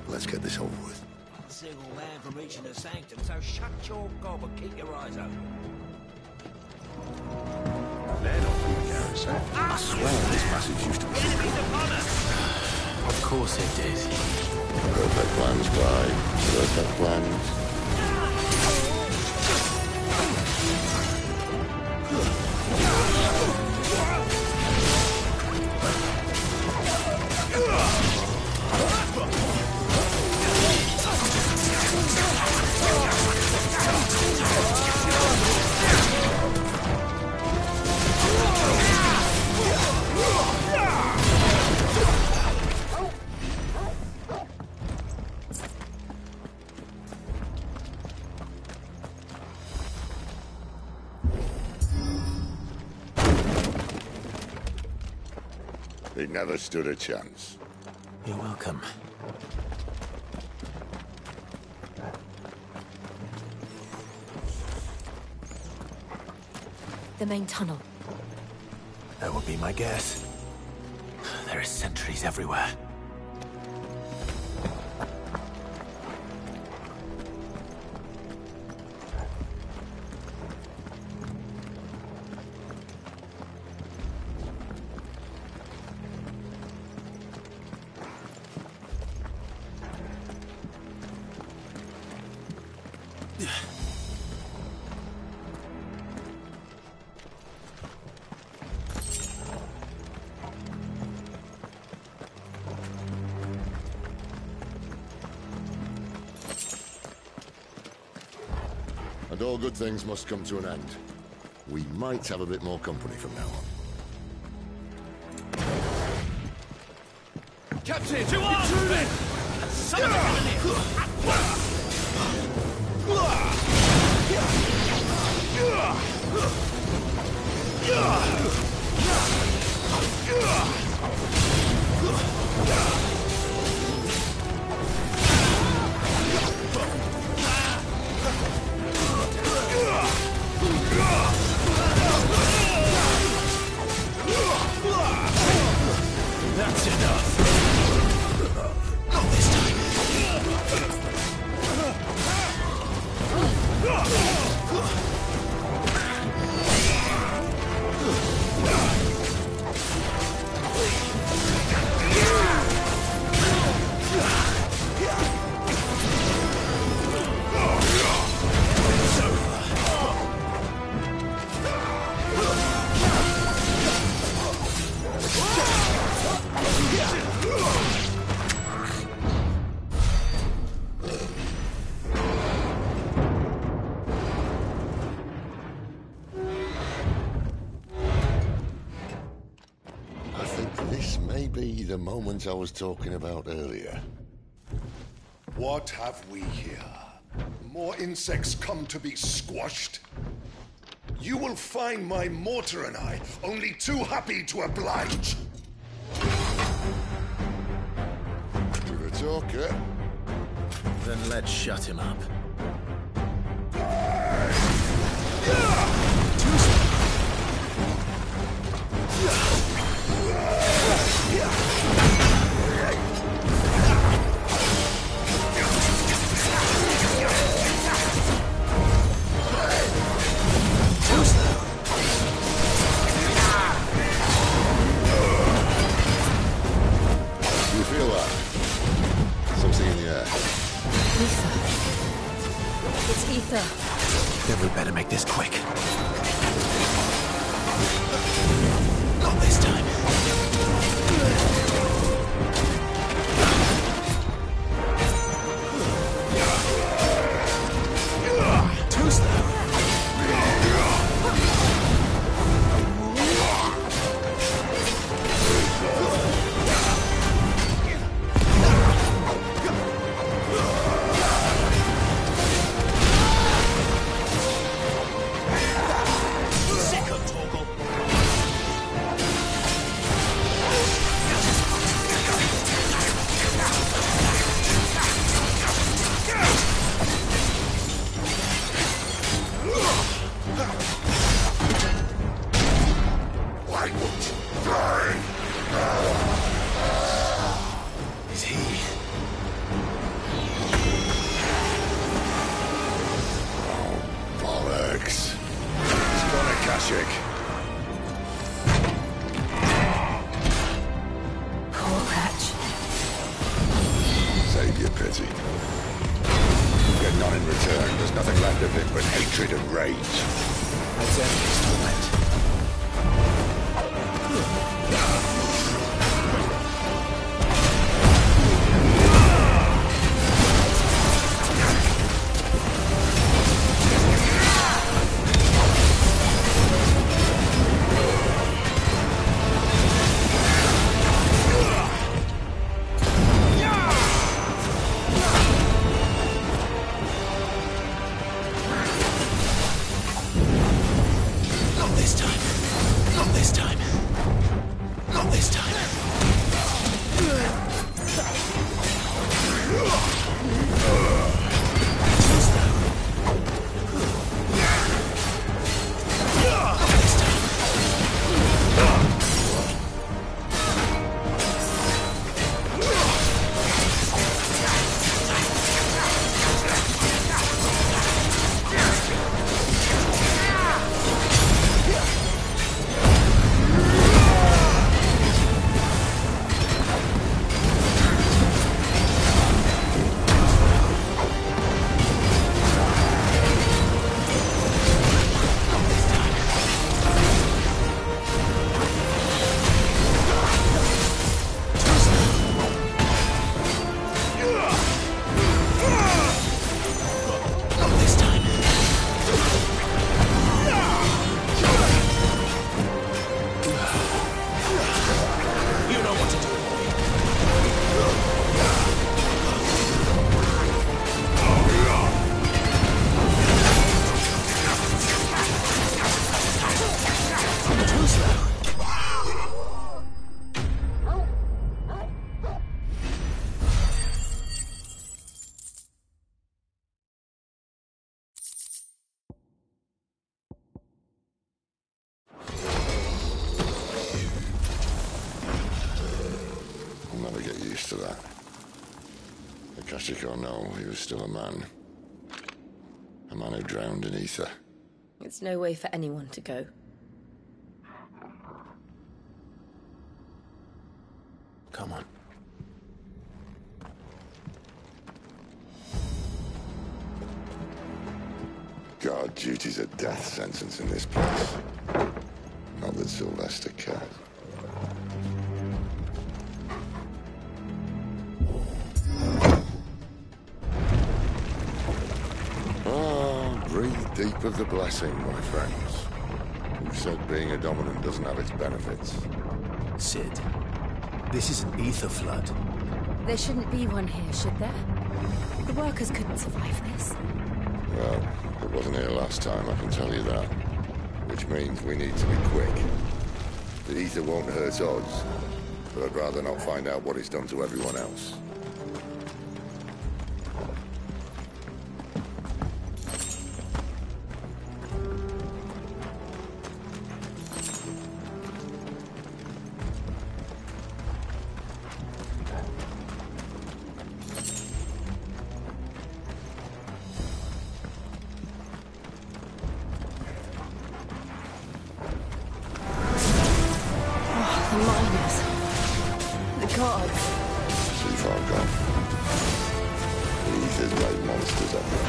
Let's get this over with. A single man from reaching the sanctum, so shut your gob and keep your eyes open. Led off the garrison. I swear this passage used to be. Of course it did. Perfect plans, Clive. Perfect plans. He never stood a chance. You're welcome. The main tunnel. That would be my guess. There are sentries everywhere. And all good things must come to an end. We might have a bit more company from now on. Captain! To arms, men! Summon the That's enough. Not this time. the moment I was talking about earlier. What have we here? More insects come to be squashed? You will find my mortar and I only too happy to oblige. To the talker. Then let's shut him up. You feel that? Something in the air. Ether. It's ether. Then we better make this quick. Not this time. Too slow. Is he? Bollocks. It's gone Akashic. Poor wretch. Save your pity. You get none in return. There's nothing left of him but hatred and rage. That's Enemy's torment. Not this time. Not this time. Not this time. I'll never get used to that. Akashic or no, he was still a man. A man who drowned in ether. It's no way for anyone to go. Come on. Guard duty's a death sentence in this place. Not that Sylvester cares. Breathe deep of the blessing, my friends. Who said being a dominant doesn't have its benefits? Sid. This is an ether flood. There shouldn't be one here, should there? The workers couldn't survive this. Well, it wasn't here last time, I can tell you that. Which means we need to be quick. The ether won't hurt us, but I'd rather not find out what it's done to everyone else. The miners. The gods. Too far gone. The ether's made monsters of them.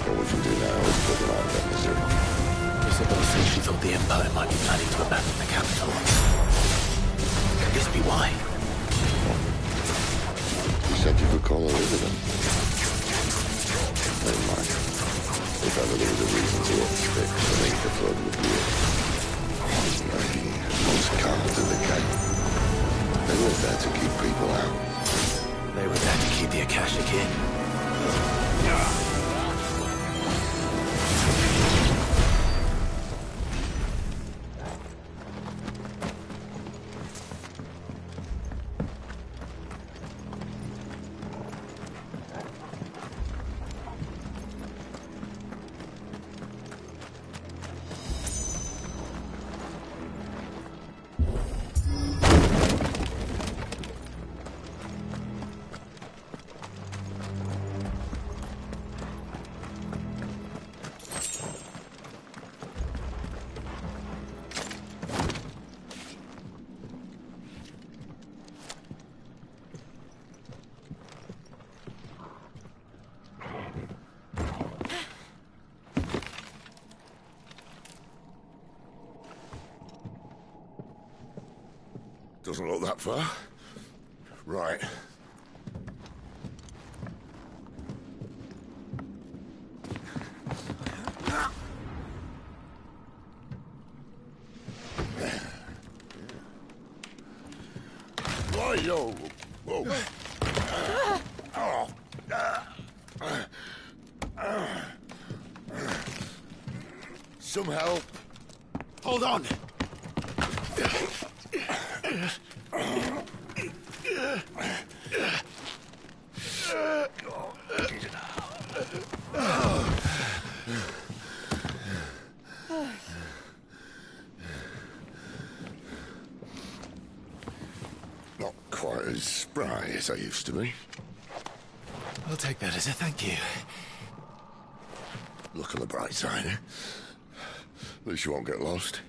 All we can do now is put them out of their misery. Isabel said she thought the Empire might be planning to abandon the capital. Could this be why? You said you could call Elizabeth. Never mind. If ever there was a reason to up sticks, I think the flood would be it. Maybe most cards of the game. They were there to keep people out. They were there to keep the Akashic in. Doesn't look that far. Right. Right-o. Whoa. Some help. Hold on! Not quite as spry as I used to be. I'll take that as a thank you. Look on the bright side, eh? At least you won't get lost.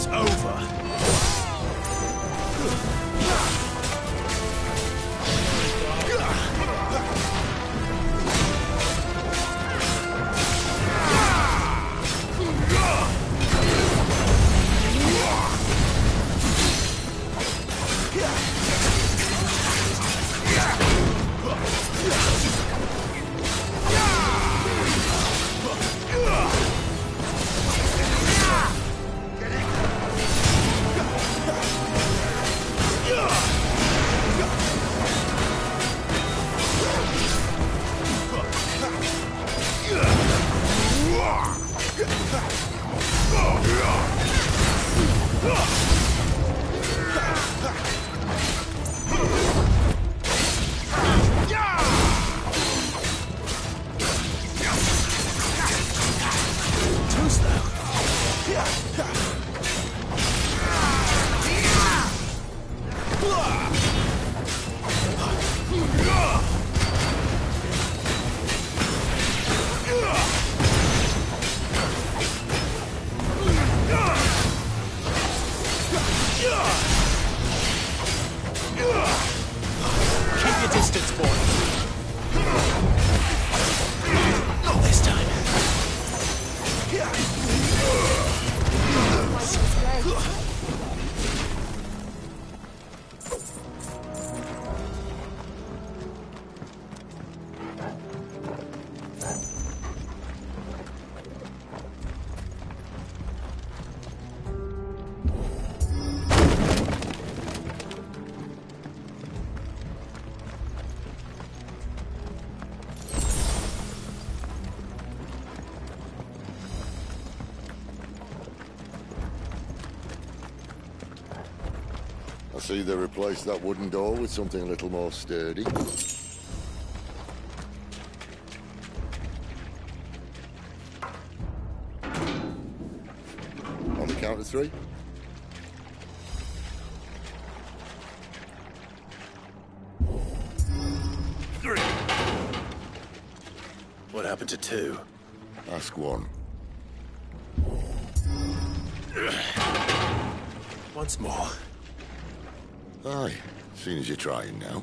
It's over. I see they replaced that wooden door with something a little more sturdy. On the count of 3. What happened to 2? Ask 1. Once more. Aye, seeing as you're trying now.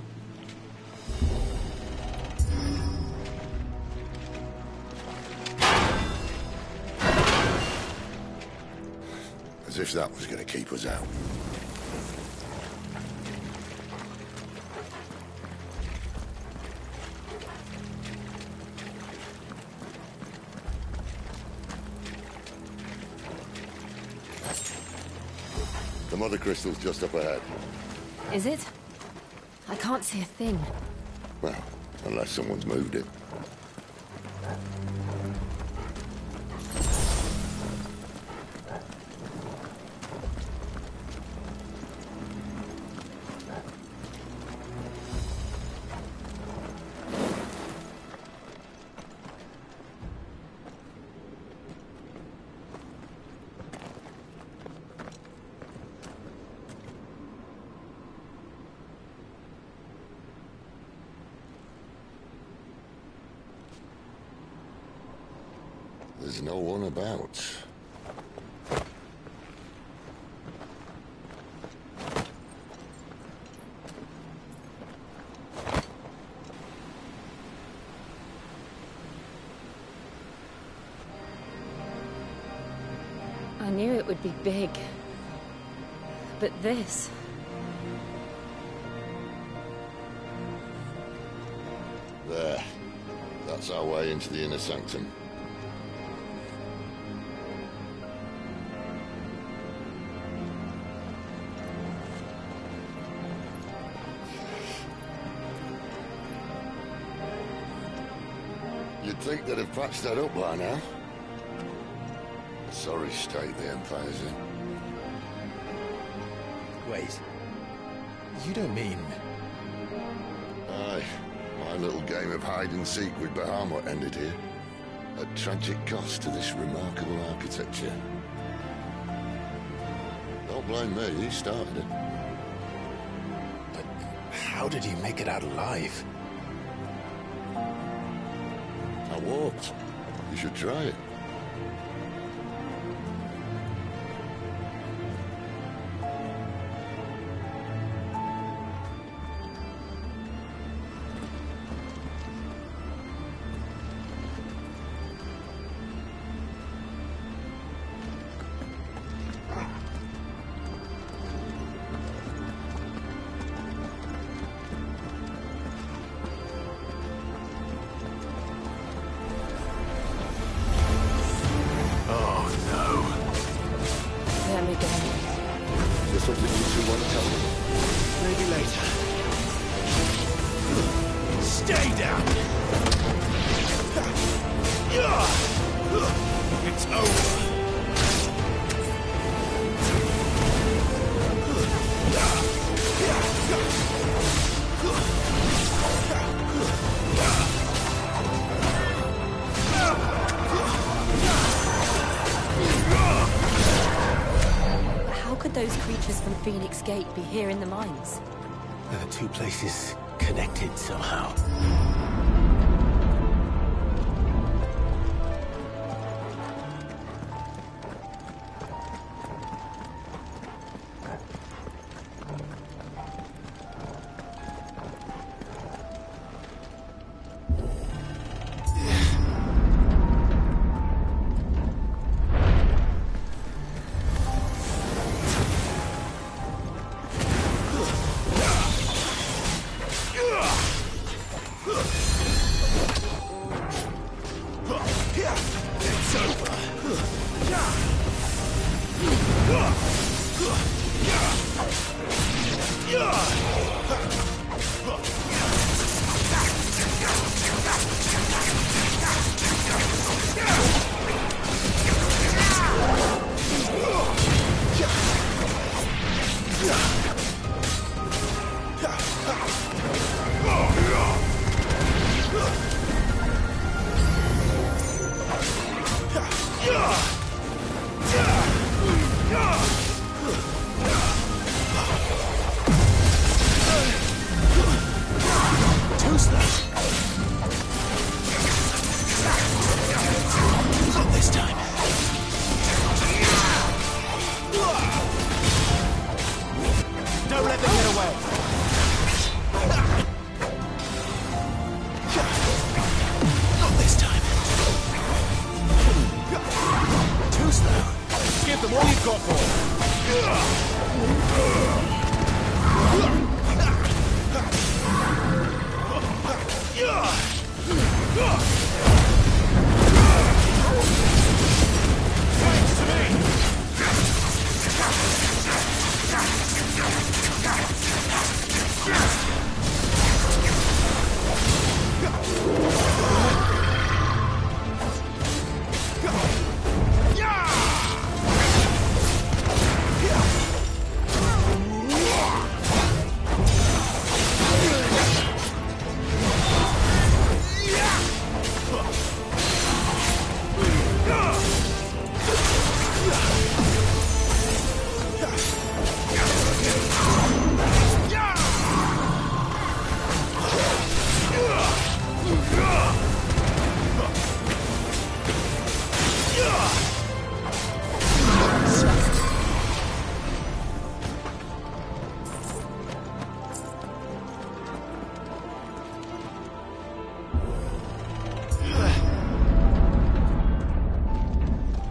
As if that was going to keep us out. The mother crystal's just up ahead. Is it? I can't see a thing. Well, unless someone's moved it. There's no one about. I knew it would be big. But this... There. That's our way into the inner sanctum. You'd think they'd have patched that up by now. Sorry state the Empire's in. Wait. You don't mean... Aye. My little game of hide-and-seek with Bahamut ended here. At tragic cost to this remarkable architecture. Don't blame me, he started it. But how did he make it out alive? I walked. You should try it. him again. Is there something you two want to tell me? Maybe later. Stay down! It's over. How could those creatures from Phoenix Gate be here in the mines? There are two places connected somehow.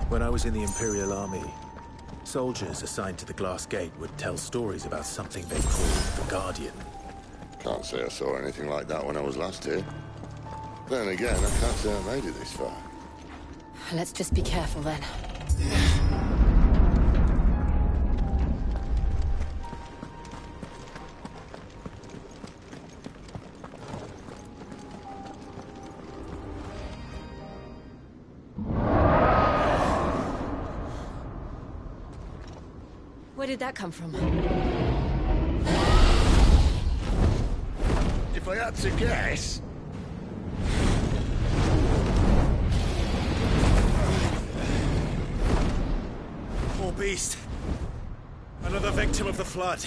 When I was in the Imperial Army, soldiers assigned to the Glass Gate would tell stories about something they called the Guardian. Can't say I saw anything like that when I was last here. Then again, I can't say I made it this far. Let's just be careful then. Where did that come from? If I had to guess... Poor beast. Another victim of the flood.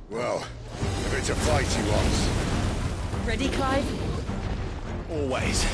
Well, if it's a fight he wants. Ready, Clive? Always.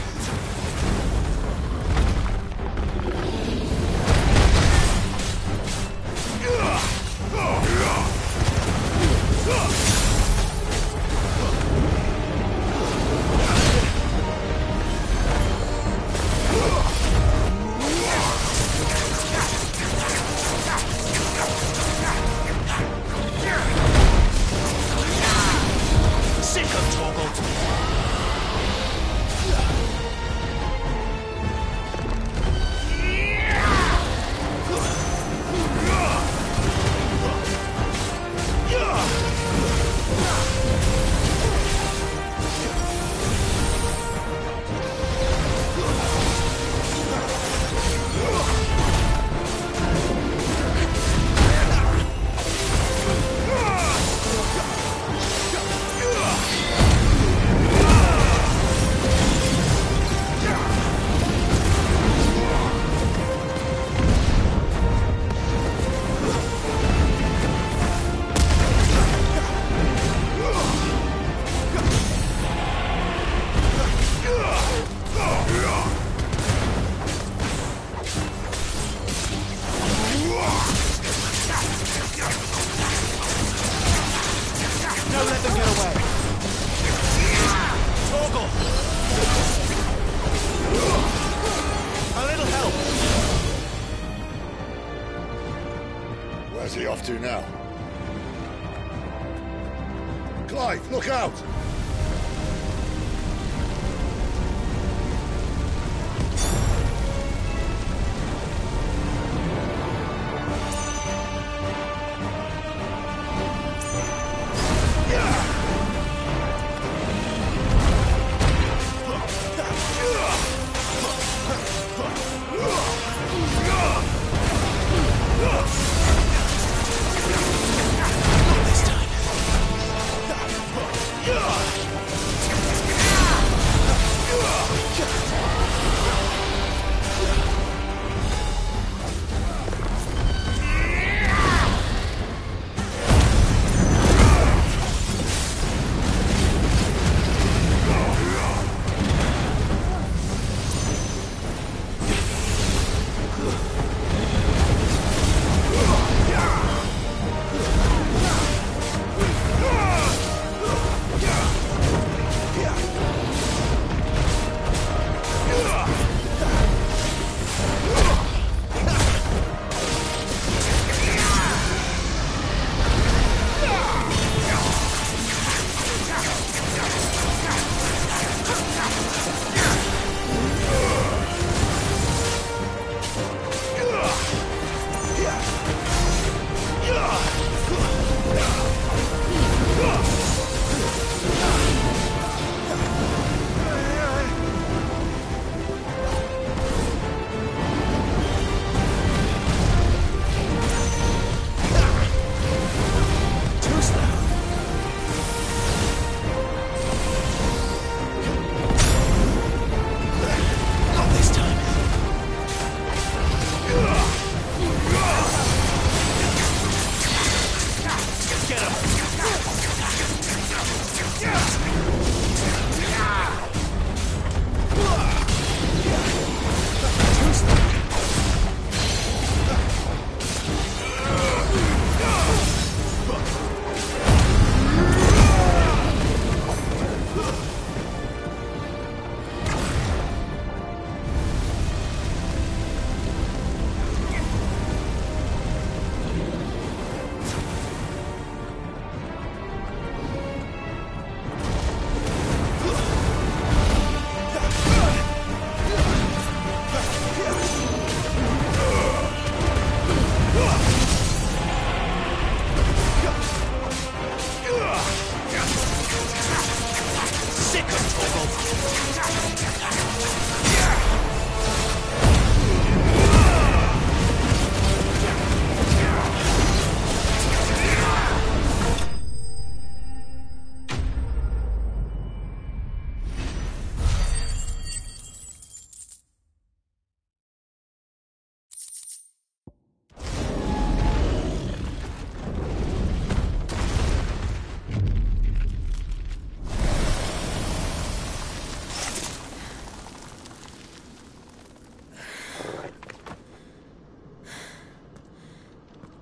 Don't let them get away. Torgal! A little help. Where's he off to now? Clive, look out!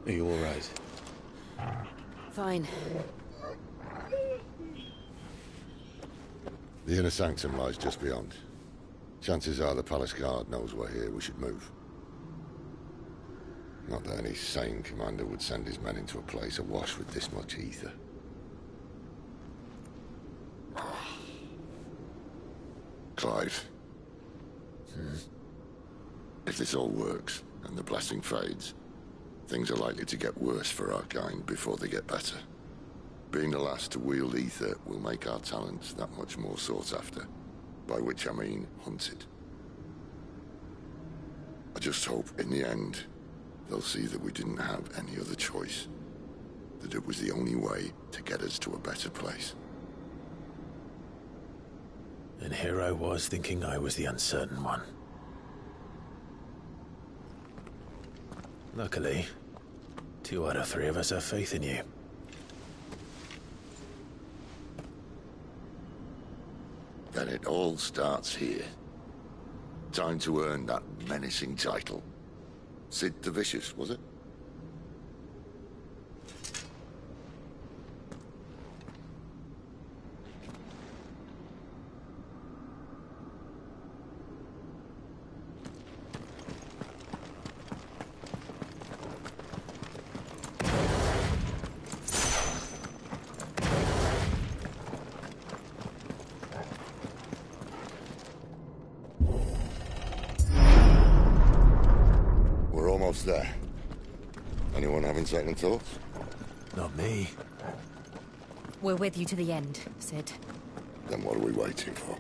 Are you all right? Fine. The inner sanctum lies just beyond. Chances are the palace guard knows we're here. We should move. Not that any sane commander would send his men into a place awash with this much ether. Clive. If this all works, and the blessing fades, things are likely to get worse for our kind before they get better. Being the last to wield ether will make our talents that much more sought after. By which I mean hunted. I just hope, in the end, they'll see that we didn't have any other choice. That it was the only way to get us to a better place. And here I was thinking I was the uncertain one. Luckily, 2 out of 3 of us have faith in you. Then it all starts here. Time to earn that menacing title. Sid the Vicious, was it? else there? Anyone having second thoughts? Not me. We're with you to the end, Sid. Then what are we waiting for?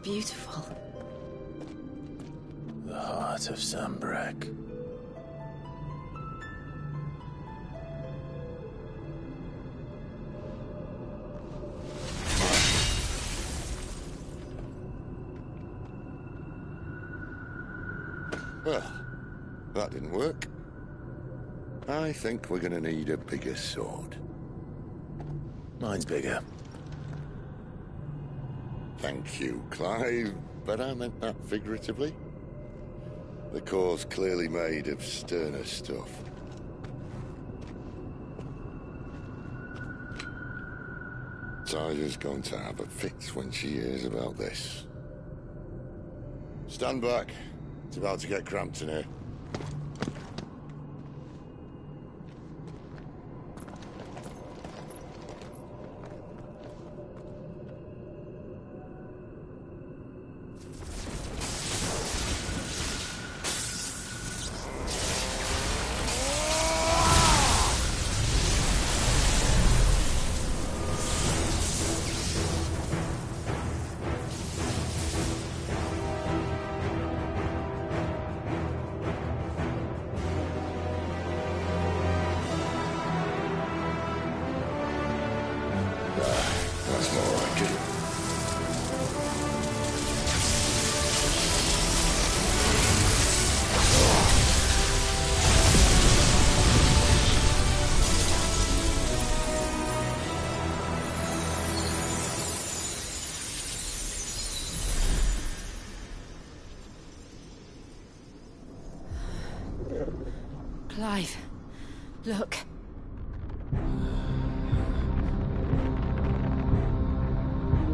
Beautiful. The heart of Sambrek. Well, that didn't work. I think we're gonna need a bigger sword. Mine's bigger. Thank you, Clive, but I meant that figuratively. The core's clearly made of sterner stuff. Tyler's going to have a fit when she hears about this. Stand back. It's about to get cramped in here. That's more like it. Clive, look.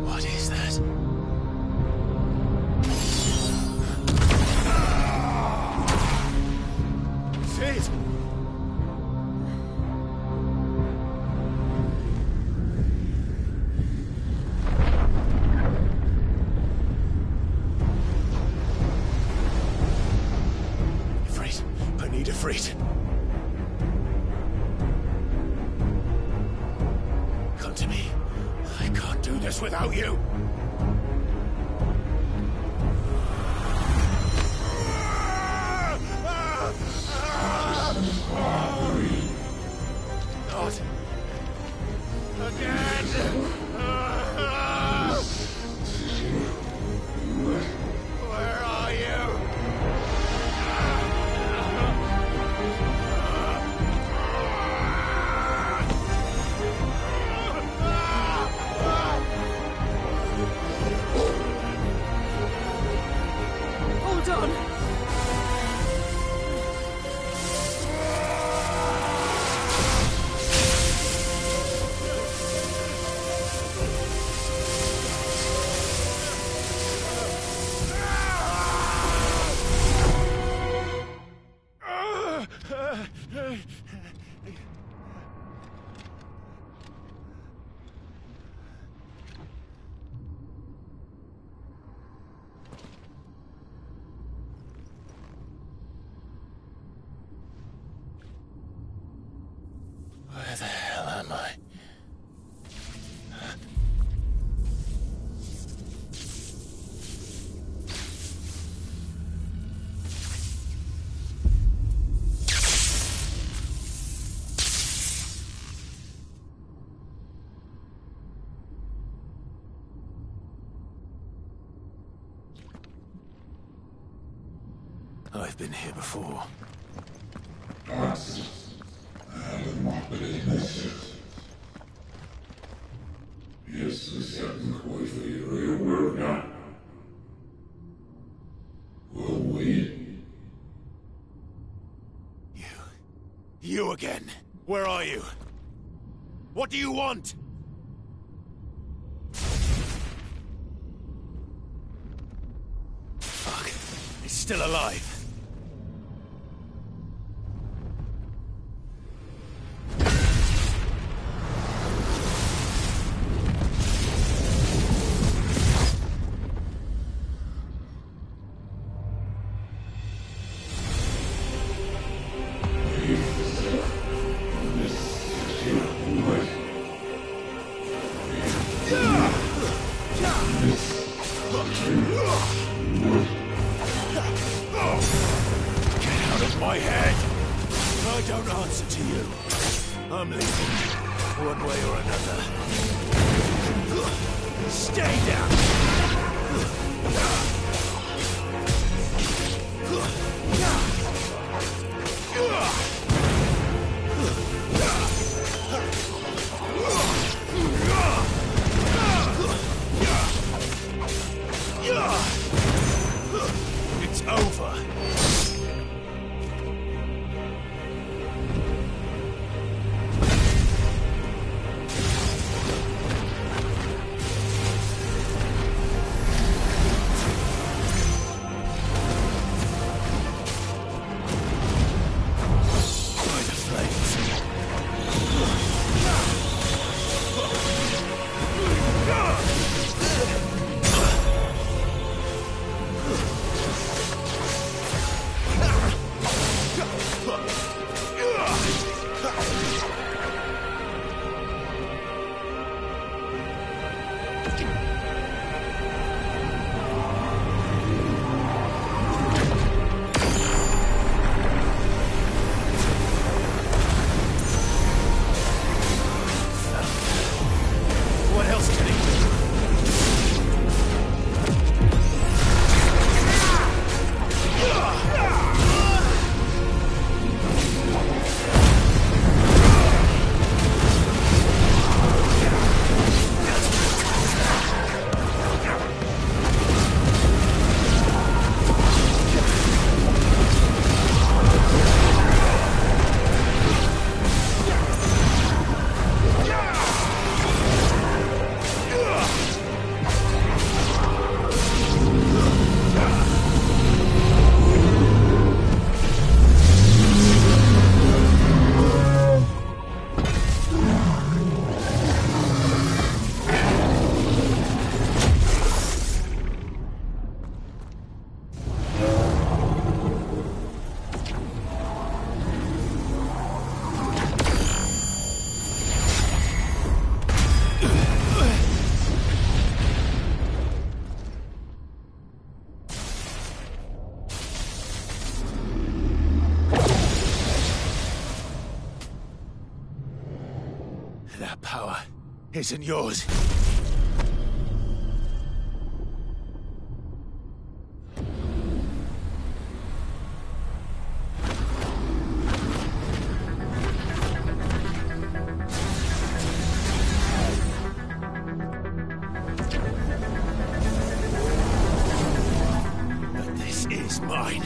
What is that? Sid! Ifrit, I need Ifrit. Come to me. I can't do this without you. Not again. Where are you? Hold on. I've been here before. You again. Where are you? What do you want? Fuck. He's still alive. My head! I don't answer to you. I'm leaving, one way or another. Stay down! It's over. That power isn't yours. But this is mine.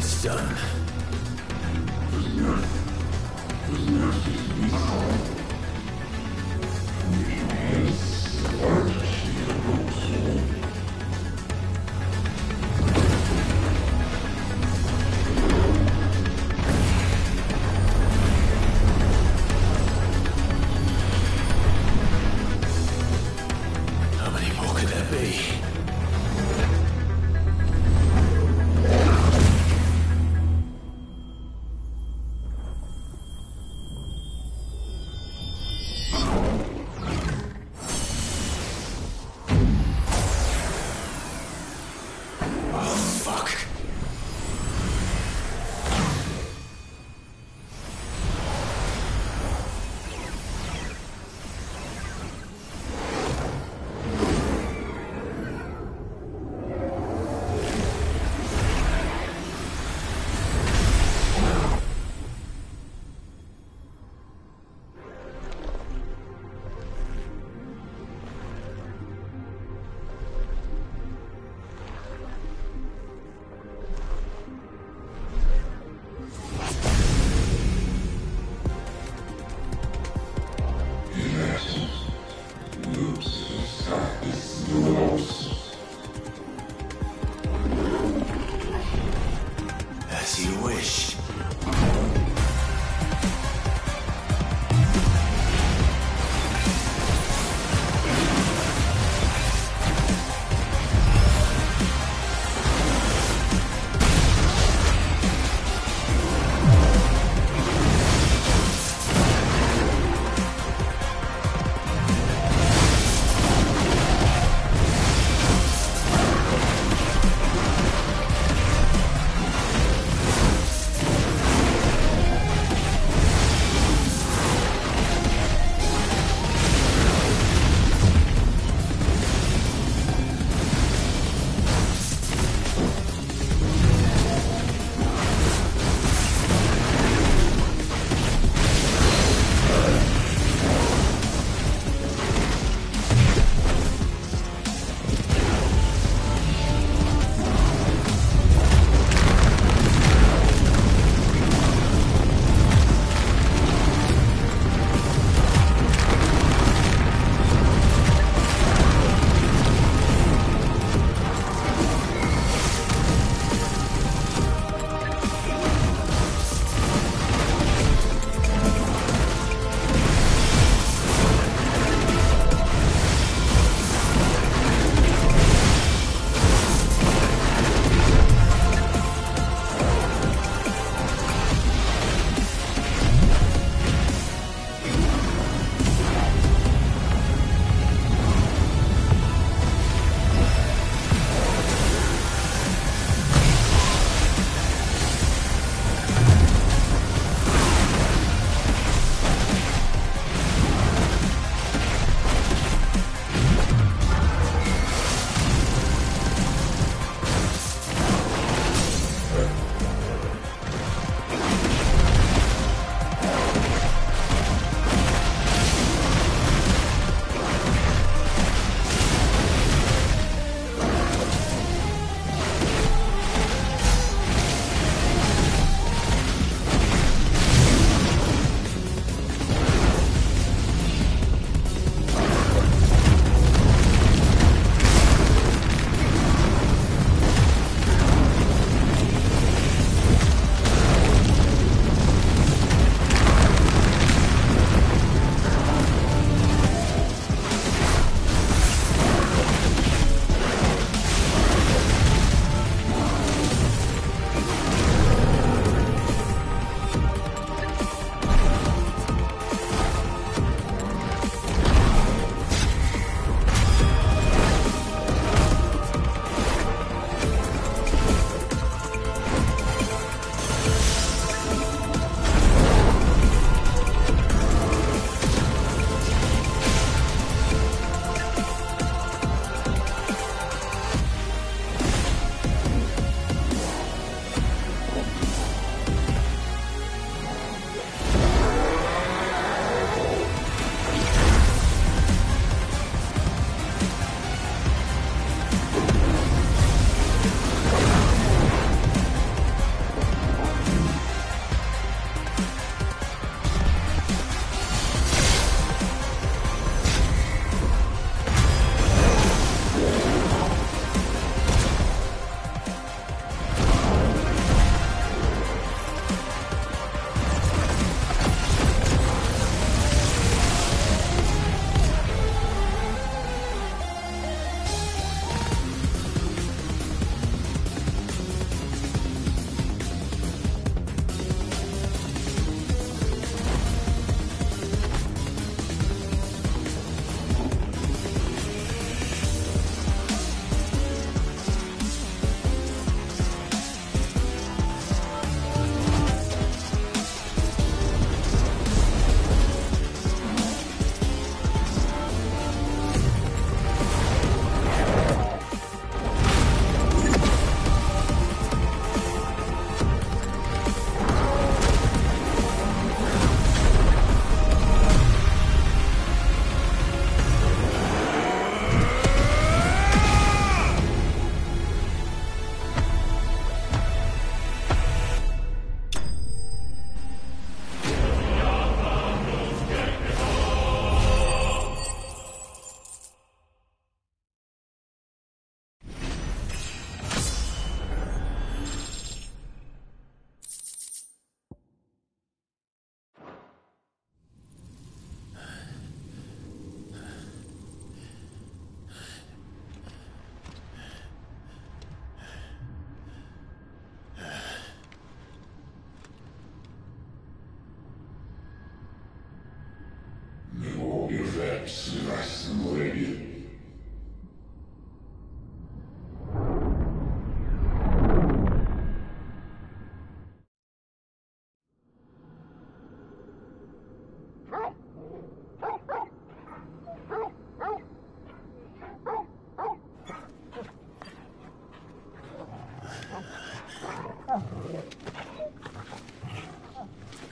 It's done. How many more could there be? As you wish.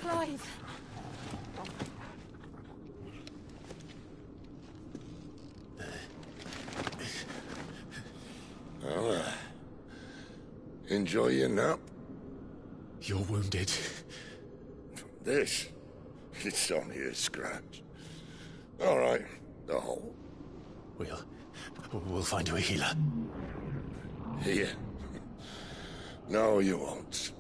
Clive. Well, enjoy your nap. You're wounded. This? It's only a scratch. All right, the hole. We'll find you a healer. Here. No, you won't.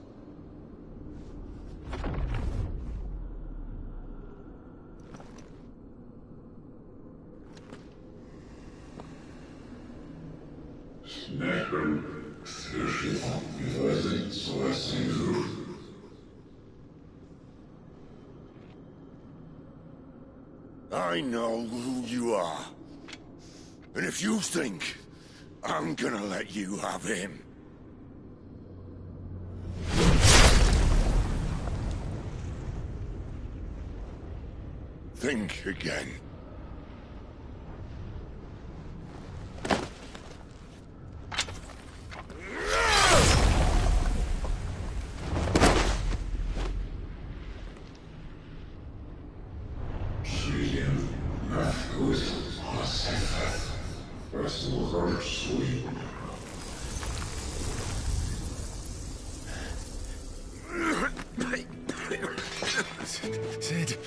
I know who you are. And if you think I'm gonna let you have him... think again. Sid.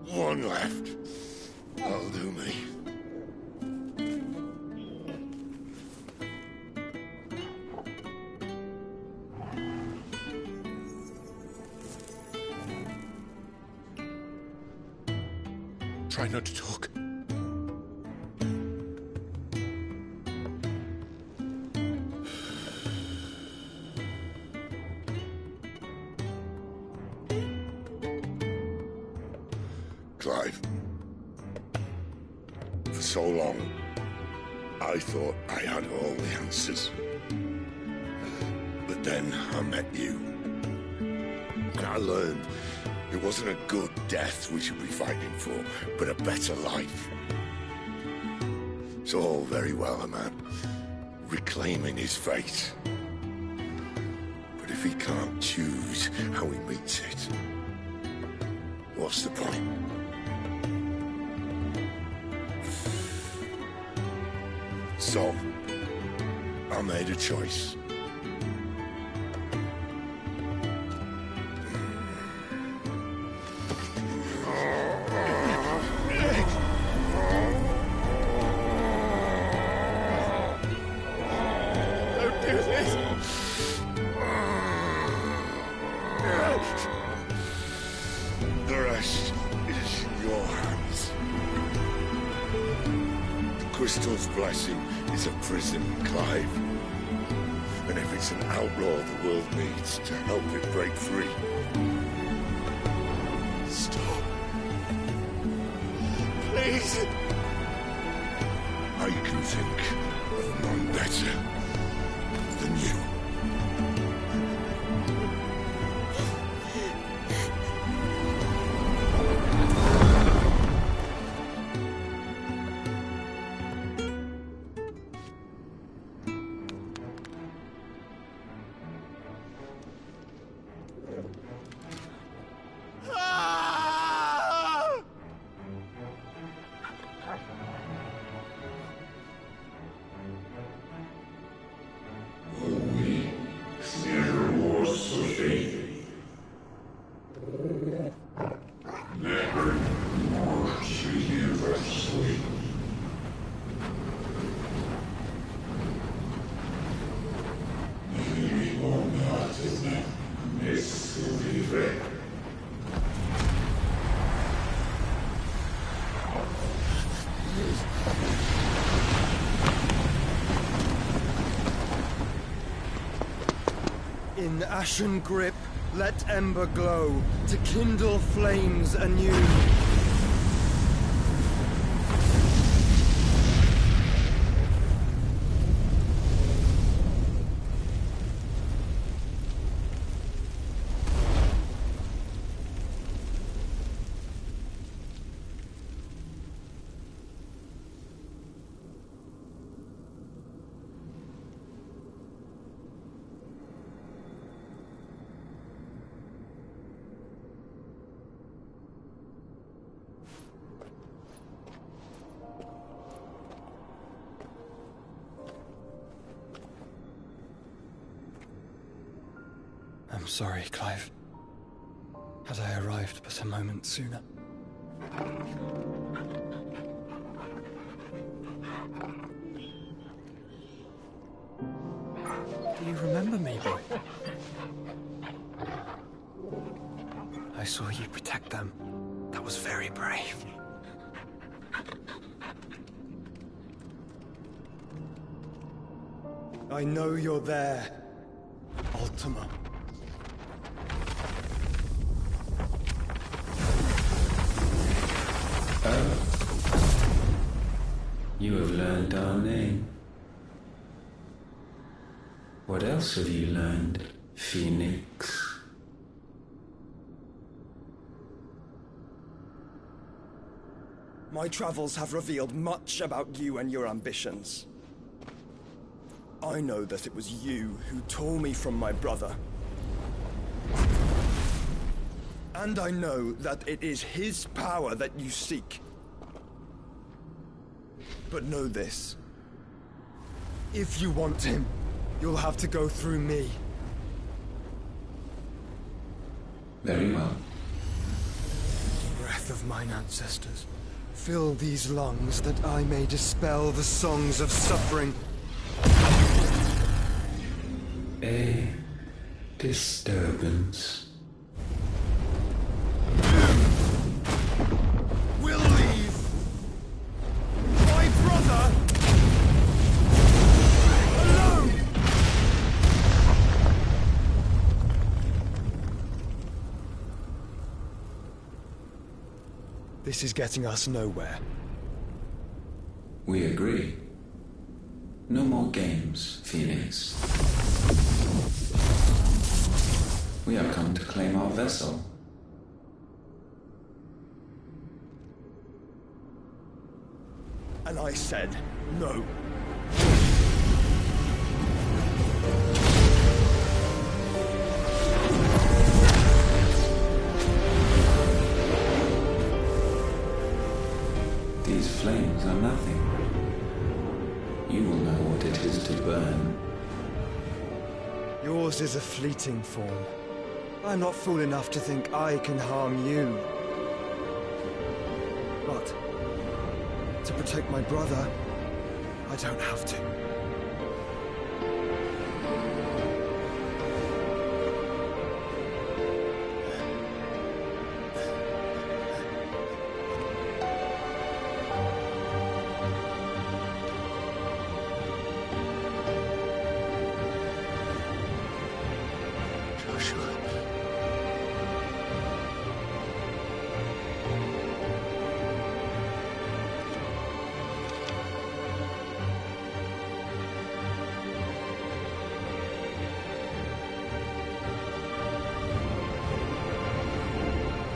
One left. That'll do me. Try not to talk. Clive. For so long, I thought I had all the answers. But then I met you. And I learned it wasn't a good death we should be fighting for, but a better life. It's all very well, a man reclaiming his fate. But if he can't choose how he meets it, what's the point? So, I made a choice. Don't do this! The rest is in your hands. The Crystal's blessing is a prison, Clive. And if it's an outlaw the world needs to help it break free... Stop. Please! I can think of none better than you. In ashen grip, let ember glow, to kindle flames anew. I'm sorry, Clive. Had I arrived but a moment sooner. Do you remember me, boy? I saw you protect them. That was very brave. I know you're there, Ultima. You have learned our name. What else have you learned, Phoenix? My travels have revealed much about you and your ambitions. I know that it was you who tore me from my brother. And I know that it is his power that you seek. But know this. If you want him, you'll have to go through me. Very well. Breath of mine ancestors, fill these lungs that I may dispel the songs of suffering. A disturbance. We'll leave. My brother alone. This is getting us nowhere. We agree. No more games, Phoenix. We have come to claim our vessel. And I said no. These flames are nothing. You will know what it is to burn. Yours is a fleeting form. I'm not fool enough to think I can harm you. But to protect my brother, I don't have to.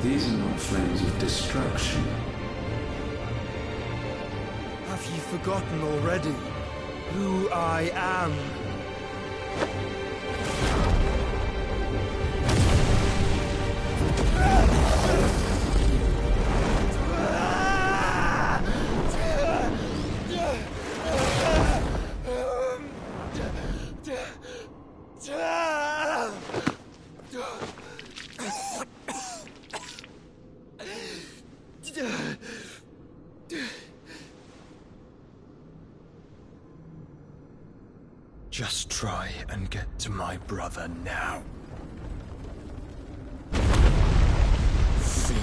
These are not flames of destruction. Have you forgotten already who I am? Just try and get to my brother now. Fiend.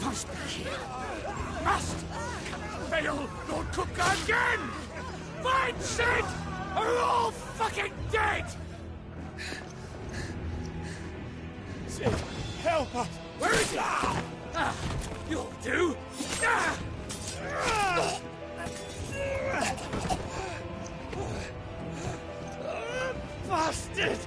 must be here. Must! Cannot fail, Lord Cook again! Find Sid! Or we're all fucking dead! Sid, help us! Where is he? You'll do! Bastard!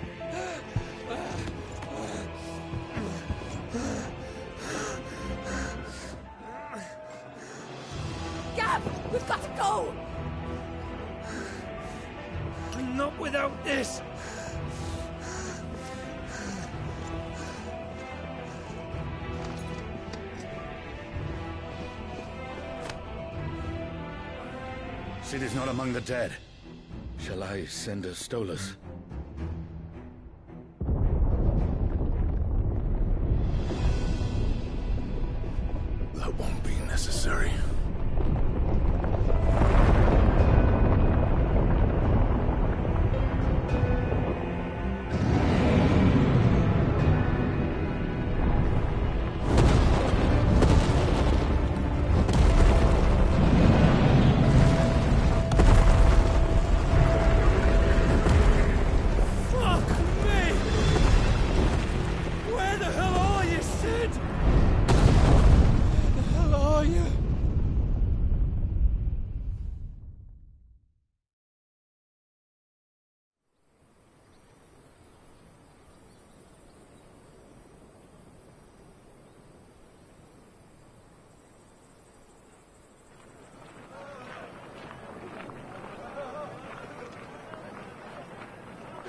Gab, we've got to go! Not without this! Sid is not among the dead. Shall I send a Stolas? That won't be necessary.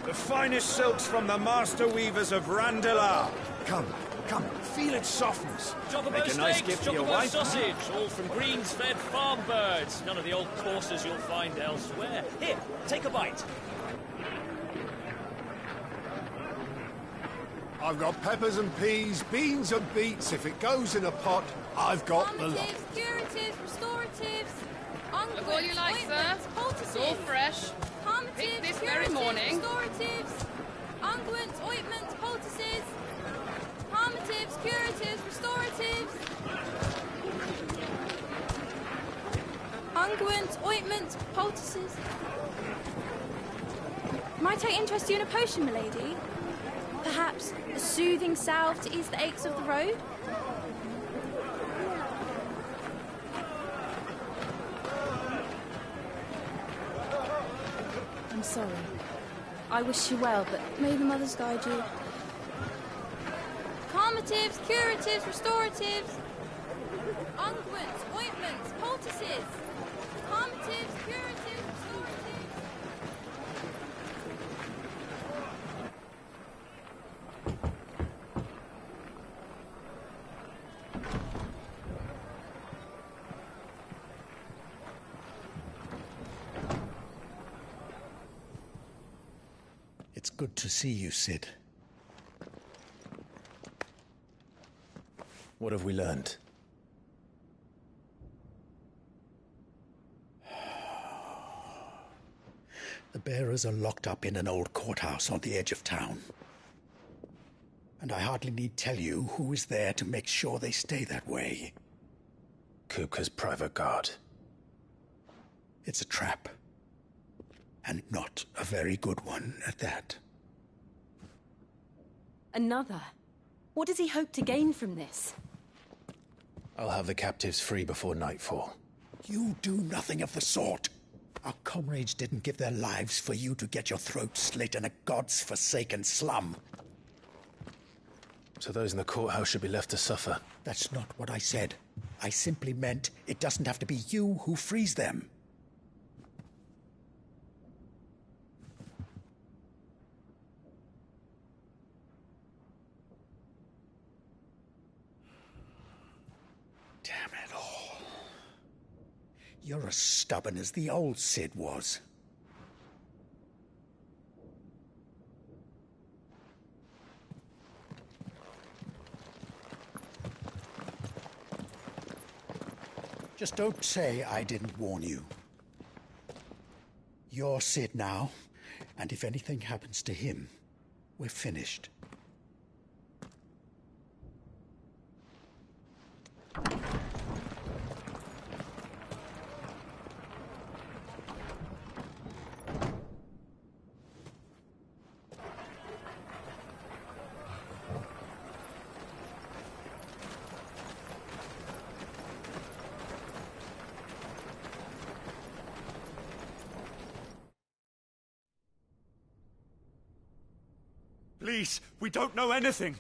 The finest silks from the master weavers of Randalar. Come, feel its softness. Chocobo Make a nice steaks, gift for your chocobo wife. sausage, all from greens-fed farm birds. None of the old courses you'll find elsewhere. Here, take a bite. I've got peppers and peas, beans and beets. If it goes in a pot, I've got the lot. Curatives, restoratives, Look all you like, sir. It's all fresh. Picked this very morning. Restoratives, unguents, ointments, poultices, harmatives, curatives, restoratives, unguents, ointments, poultices. Might I interest you in a potion, milady? Perhaps a soothing salve to ease the aches of the road? I'm sorry. I wish you well, but may the mothers guide you. Calmatives, curatives, restoratives, unguents, ointments, poultices. Calmatives, curatives, restoratives. It's good to see you, Sid. What have we learned? The bearers are locked up in an old courthouse on the edge of town. And I hardly need tell you who is there to make sure they stay that way. Kupka's private guard. It's a trap. And not a very good one at that. Another? What does he hope to gain from this? I'll have the captives free before nightfall. You do nothing of the sort. Our comrades didn't give their lives for you to get your throat slit in a god's-forsaken slum. So those in the courthouse should be left to suffer. That's not what I said. I simply meant it doesn't have to be you who frees them. Damn it all. You're as stubborn as the old Sid was. Just don't say I didn't warn you. You're Sid now, and if anything happens to him, we're finished. Please, we don't know anything.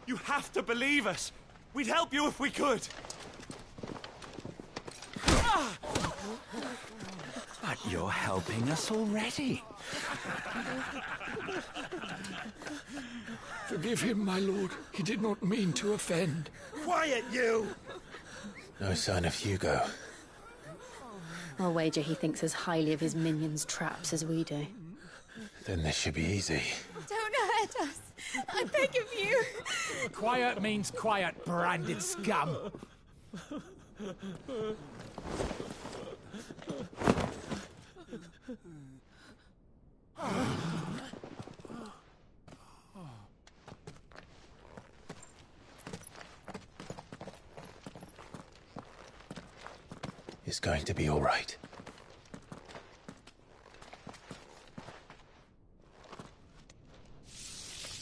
You have to believe us. We'd help you if we could. But you're helping us already. Forgive him, my lord. He did not mean to offend. Quiet, you! No sign of Hugo. I'll wager he thinks as highly of his minions' traps as we do. Then this should be easy. Don't hurt us. I beg of you. Quiet means quiet, branded scum. It's going to be all right.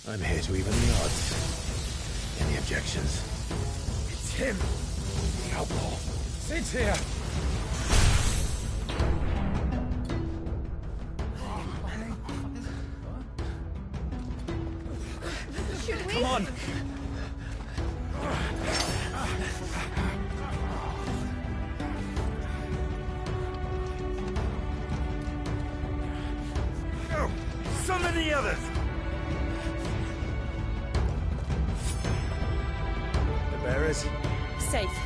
I'm here to even the odds. Any objections? It's him, the outlaw. Sit here. Should we? Come on. Go! Summon the others! The bearers? Safe.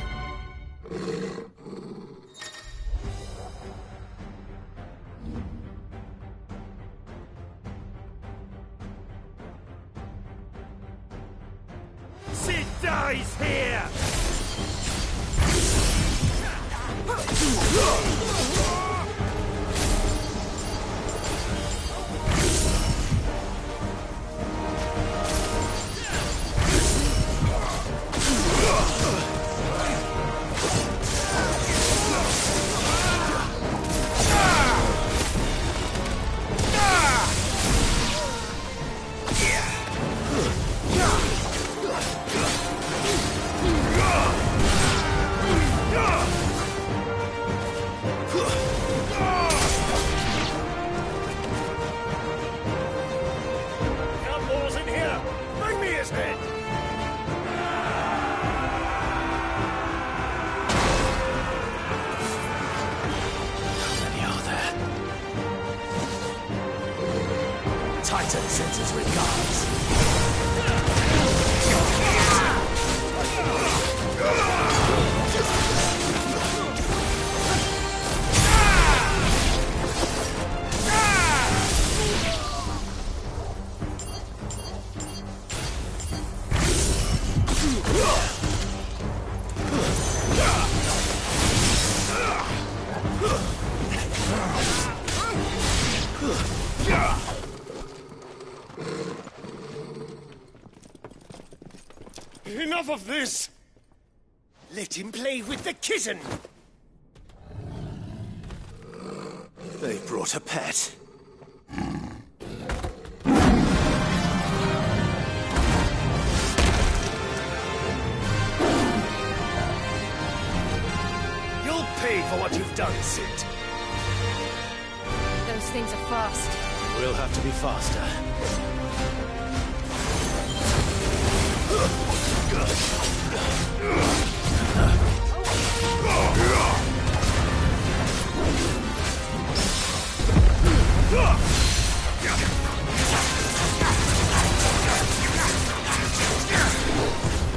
Sid dies here! Outlaws in here! Bring me his head! How many are there? Titan sends his regards. Enough of this! Let him play with the kitten! They brought a pet. You'll pay for what you've done, Sid. Those things are fast. We'll have to be faster.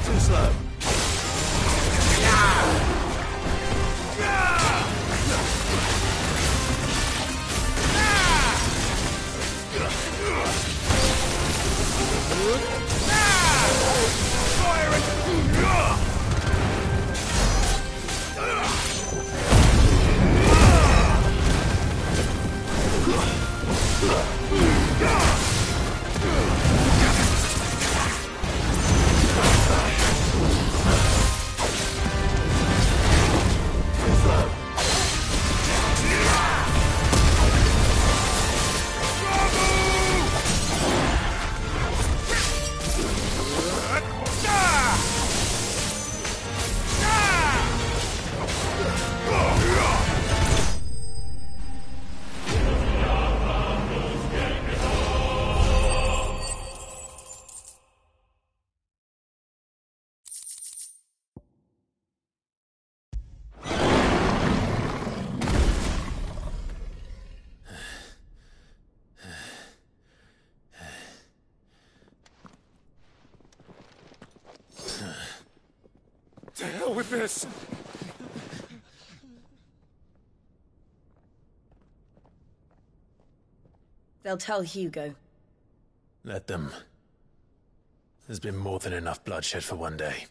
Too slow. Fire it! hell with this! They'll tell Hugo. Let them. There's been more than enough bloodshed for one day.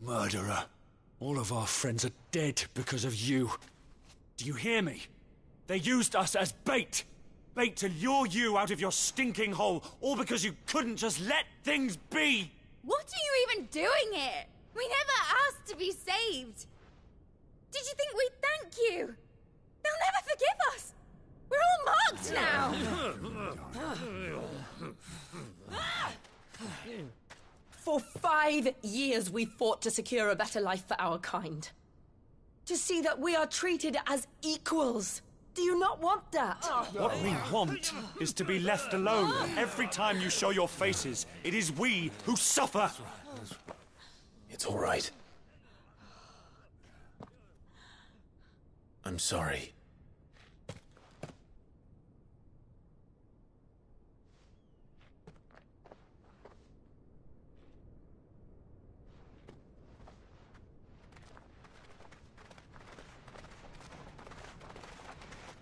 Murderer. All of our friends are dead because of you. Do you hear me? They used us as bait. Bait to lure you out of your stinking hole, all because you couldn't just let things be. What are you even doing here? We never asked to be saved. Did you think we'd thank you? They'll never forgive us. We're all marked now. For 5 years we fought to secure a better life for our kind. To see that we are treated as equals. Do you not want that? What we want is to be left alone. Every time you show your faces, it is we who suffer. It's all right. I'm sorry.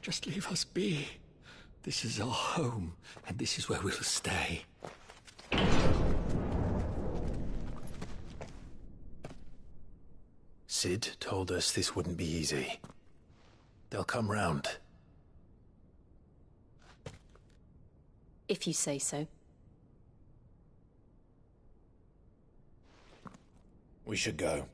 Just leave us be. This is our home, and this is where we'll stay. Sid told us this wouldn't be easy. They'll come round. If you say so. We should go.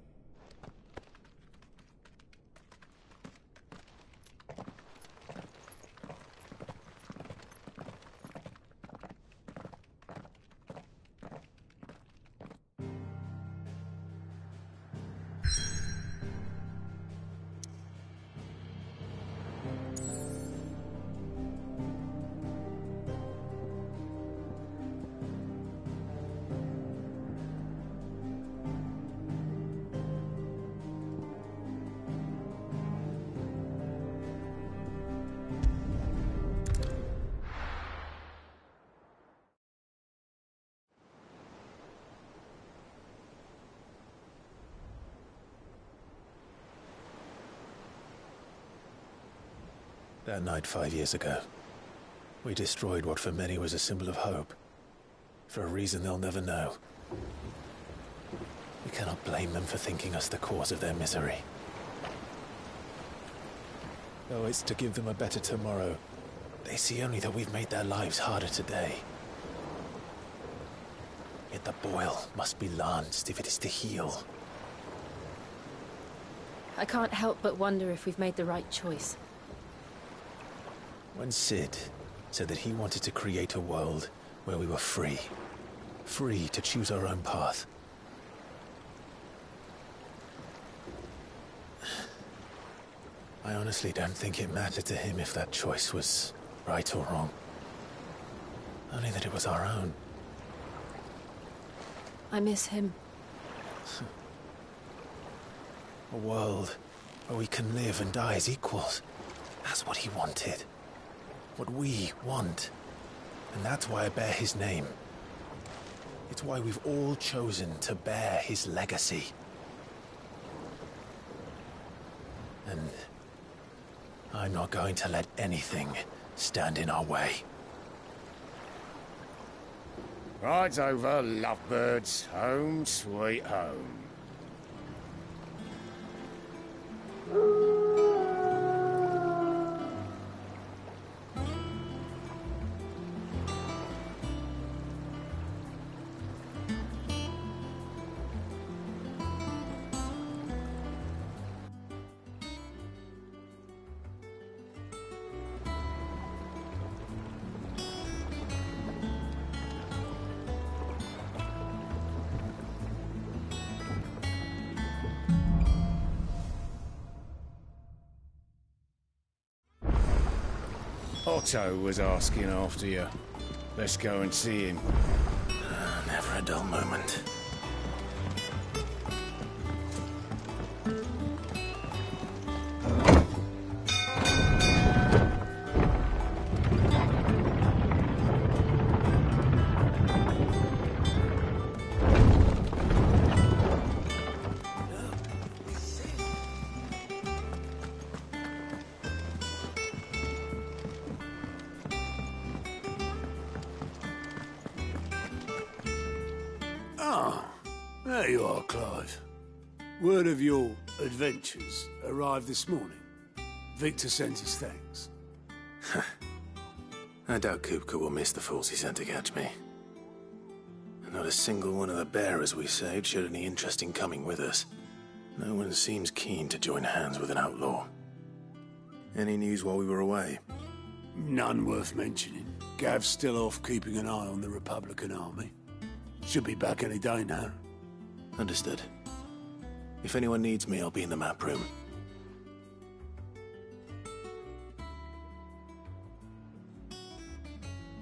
That night 5 years ago, we destroyed what for many was a symbol of hope. For a reason they'll never know. We cannot blame them for thinking us the cause of their misery. Though it's to give them a better tomorrow, they see only that we've made their lives harder today. Yet the boil must be lanced if it is to heal. I can't help but wonder if we've made the right choice. When Sid said that he wanted to create a world where we were free. Free to choose our own path. I honestly don't think it mattered to him if that choice was right or wrong. Only that it was our own. I miss him. A world where we can live and die as equals. That's what he wanted. What we want. And that's why I bear his name. It's why we've all chosen to bear his legacy. And I'm not going to let anything stand in our way. Rides over, lovebirds. Home sweet home. Otto was asking after you. Let's go and see him. Never a dull moment. There you are, Clive. Word of your adventures arrived this morning. Victor sends his thanks. I doubt Kupka will miss the fools he sent to catch me. Not a single one of the bearers we saved showed any interest in coming with us. No one seems keen to join hands with an outlaw. Any news while we were away? None worth mentioning. Gav's still off keeping an eye on the Republican army. Should be back any day now. Understood. If anyone needs me, I'll be in the map room.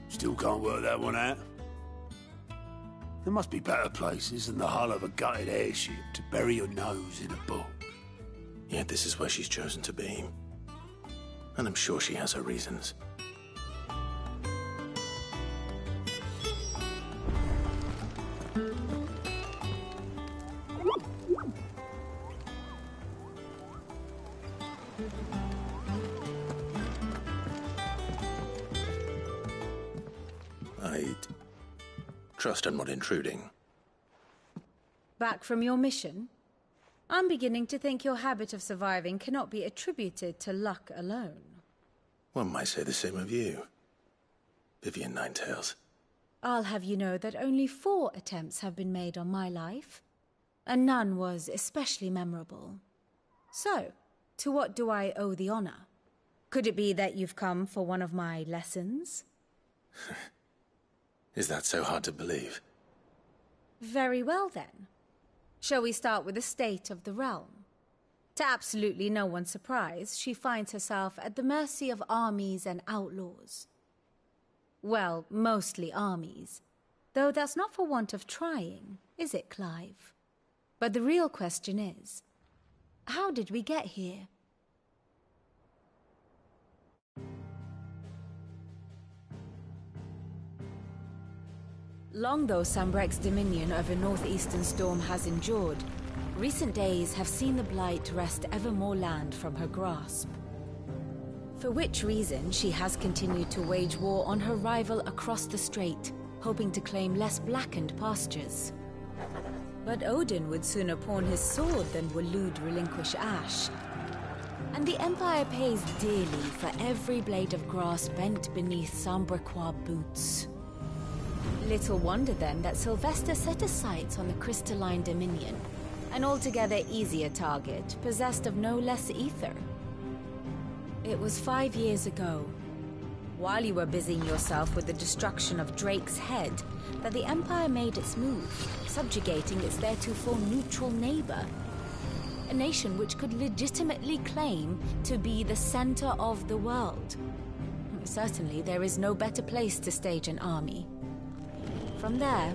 Still can't work that one out. There must be better places than the hull of a gutted airship to bury your nose in a book. Yet this is where she's chosen to be. And I'm sure she has her reasons. I trust I'm not intruding. Back from your mission? I'm beginning to think your habit of surviving cannot be attributed to luck alone. One might say the same of you, Vivian Ninetails. I'll have you know that only 4 attempts have been made on my life, and none was especially memorable. So, to what do I owe the honor? Could it be that you've come for one of my lessons? Is that so hard to believe? Very well, then. Shall we start with the state of the realm? To absolutely no one's surprise, she finds herself at the mercy of armies and outlaws. Well, mostly armies. Though that's not for want of trying, is it, Clive? But the real question is, how did we get here? Long though Sambrek's dominion over northeastern Storm has endured, recent days have seen the Blight wrest ever more land from her grasp. For which reason she has continued to wage war on her rival across the strait, hoping to claim less blackened pastures. But Odin would sooner pawn his sword than Waloed relinquish Ash. And the Empire pays dearly for every blade of grass bent beneath Sambrequois boots. Little wonder then that Sylvester set his sights on the crystalline dominion, an altogether easier target, possessed of no less ether. It was 5 years ago, while you were busying yourself with the destruction of Drake's head, that the Empire made its move, subjugating its theretofore neutral neighbor. A nation which could legitimately claim to be the center of the world. Certainly, there is no better place to stage an army. From there,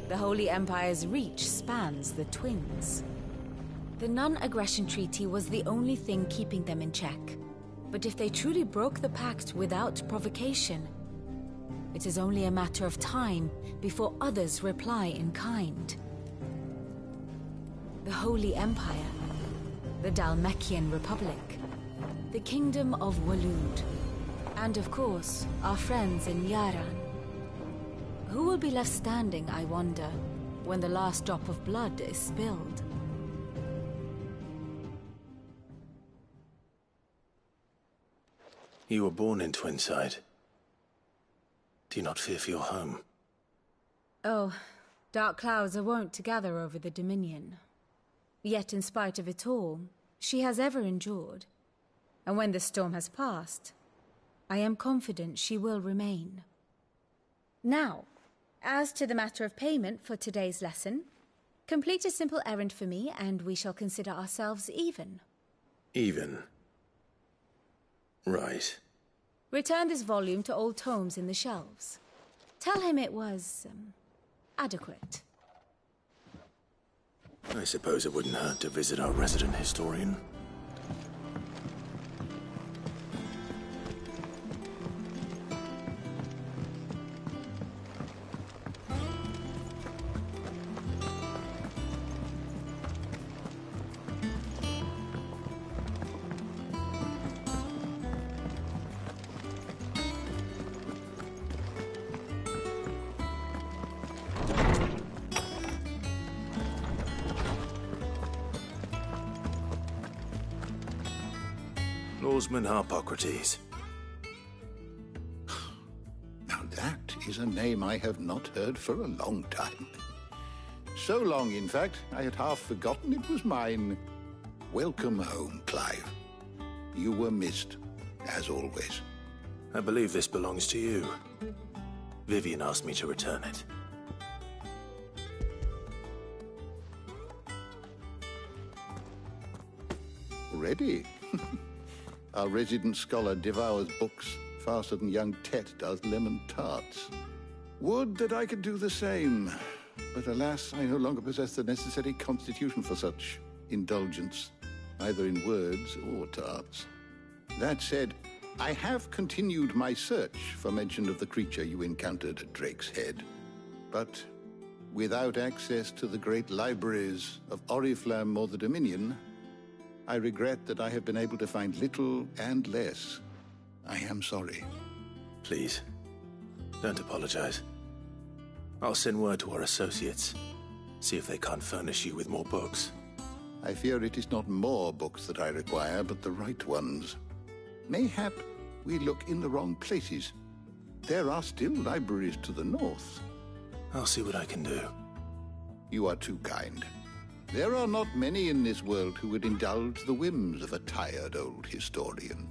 the Holy Empire's reach spans the Twins. The non-aggression treaty was the only thing keeping them in check. But if they truly broke the pact without provocation, it is only a matter of time before others reply in kind. The Holy Empire, the Dhalmekian Republic, the Kingdom of Waloed, and of course, our friends in Yaran. Who will be left standing, I wonder, when the last drop of blood is spilled? You were born in Twinside. Do you not fear for your home? Oh, dark clouds are wont to gather over the Dominion. Yet in spite of it all, she has ever endured. And when the storm has passed, I am confident she will remain. Now, as to the matter of payment for today's lesson, complete a simple errand for me and we shall consider ourselves even. Even? Right. Return this volume to old tomes in the shelves. Tell him it was, adequate. I suppose it wouldn't hurt to visit our resident historian. Lawsman Harpocrates. Now that is a name I have not heard for a long time. So long, in fact, I had half forgotten it was mine. Welcome home, Clive. You were missed, as always. I believe this belongs to you. Vivian asked me to return it. Ready? Our resident scholar devours books faster than young Tet does lemon tarts. Would that I could do the same. But alas, I no longer possess the necessary constitution for such indulgence, either in words or tarts. That said, I have continued my search for mention of the creature you encountered at Drake's Head. But without access to the great libraries of Oriflamme or the Dominion, I regret that I have been able to find little and less. I am sorry. Please, don't apologize. I'll send word to our associates. See if they can't furnish you with more books. I fear it is not more books that I require, but the right ones. Mayhap we look in the wrong places. There are still libraries to the north. I'll see what I can do. You are too kind. There are not many in this world who would indulge the whims of a tired old historian.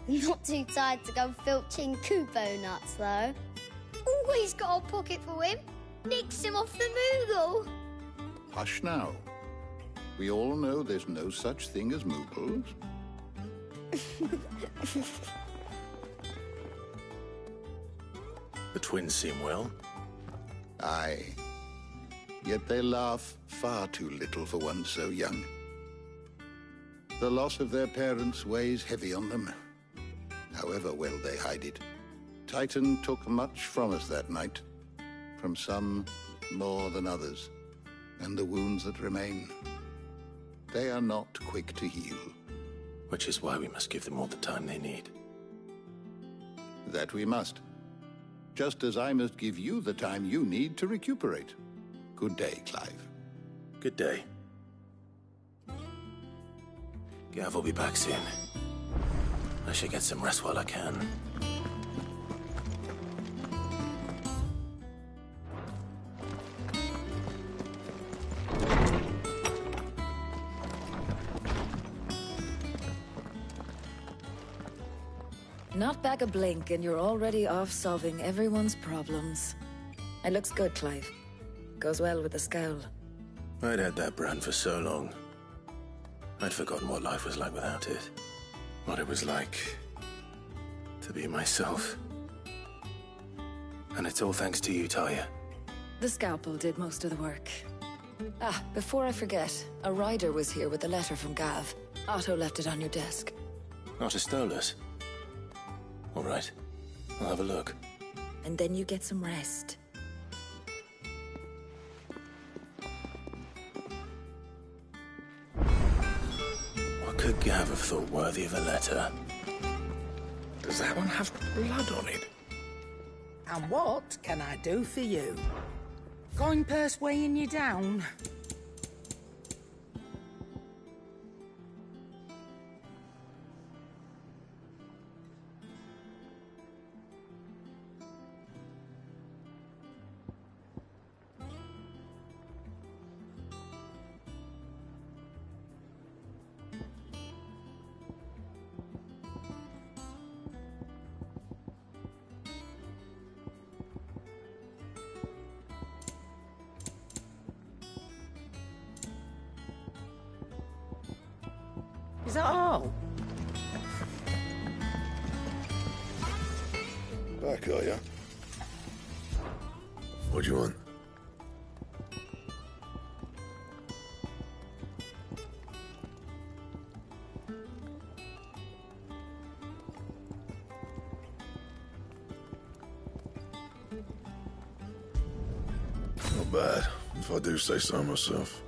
Not too tired to go filching Kubo nuts, though. Always got a pocket for him. Nicks him off the Moogle. Hush now. We all know there's no such thing as Moogles. The twins seem well. Aye. Yet they laugh far too little for one so young. The loss of their parents weighs heavy on them, however well they hide it. Titan took much from us that night, from some more than others, and the wounds that remain, they are not quick to heal. Which is why we must give them all the time they need. That we must. Just as I must give you the time you need to recuperate. Good day, Clive. Good day. Gav will be back soon. I should get some rest while I can. Not back a blink and you're already off solving everyone's problems. It looks good, Clive. Goes well with the scowl. I'd had that brand for so long. I'd forgotten what life was like without it. What it was like to be myself. And it's all thanks to you, Talia. The scalpel did most of the work. Ah, before I forget, a rider was here with a letter from Gav. Otto left it on your desk. Not a Stolas. All right. I'll have a look. And then you get some rest. What could Gav have thought worthy of a letter? Does that one have blood on it? And what can I do for you? Going purse weighing you down? Is that all? Back, are ya? What do you want? Not bad, if I do say so myself.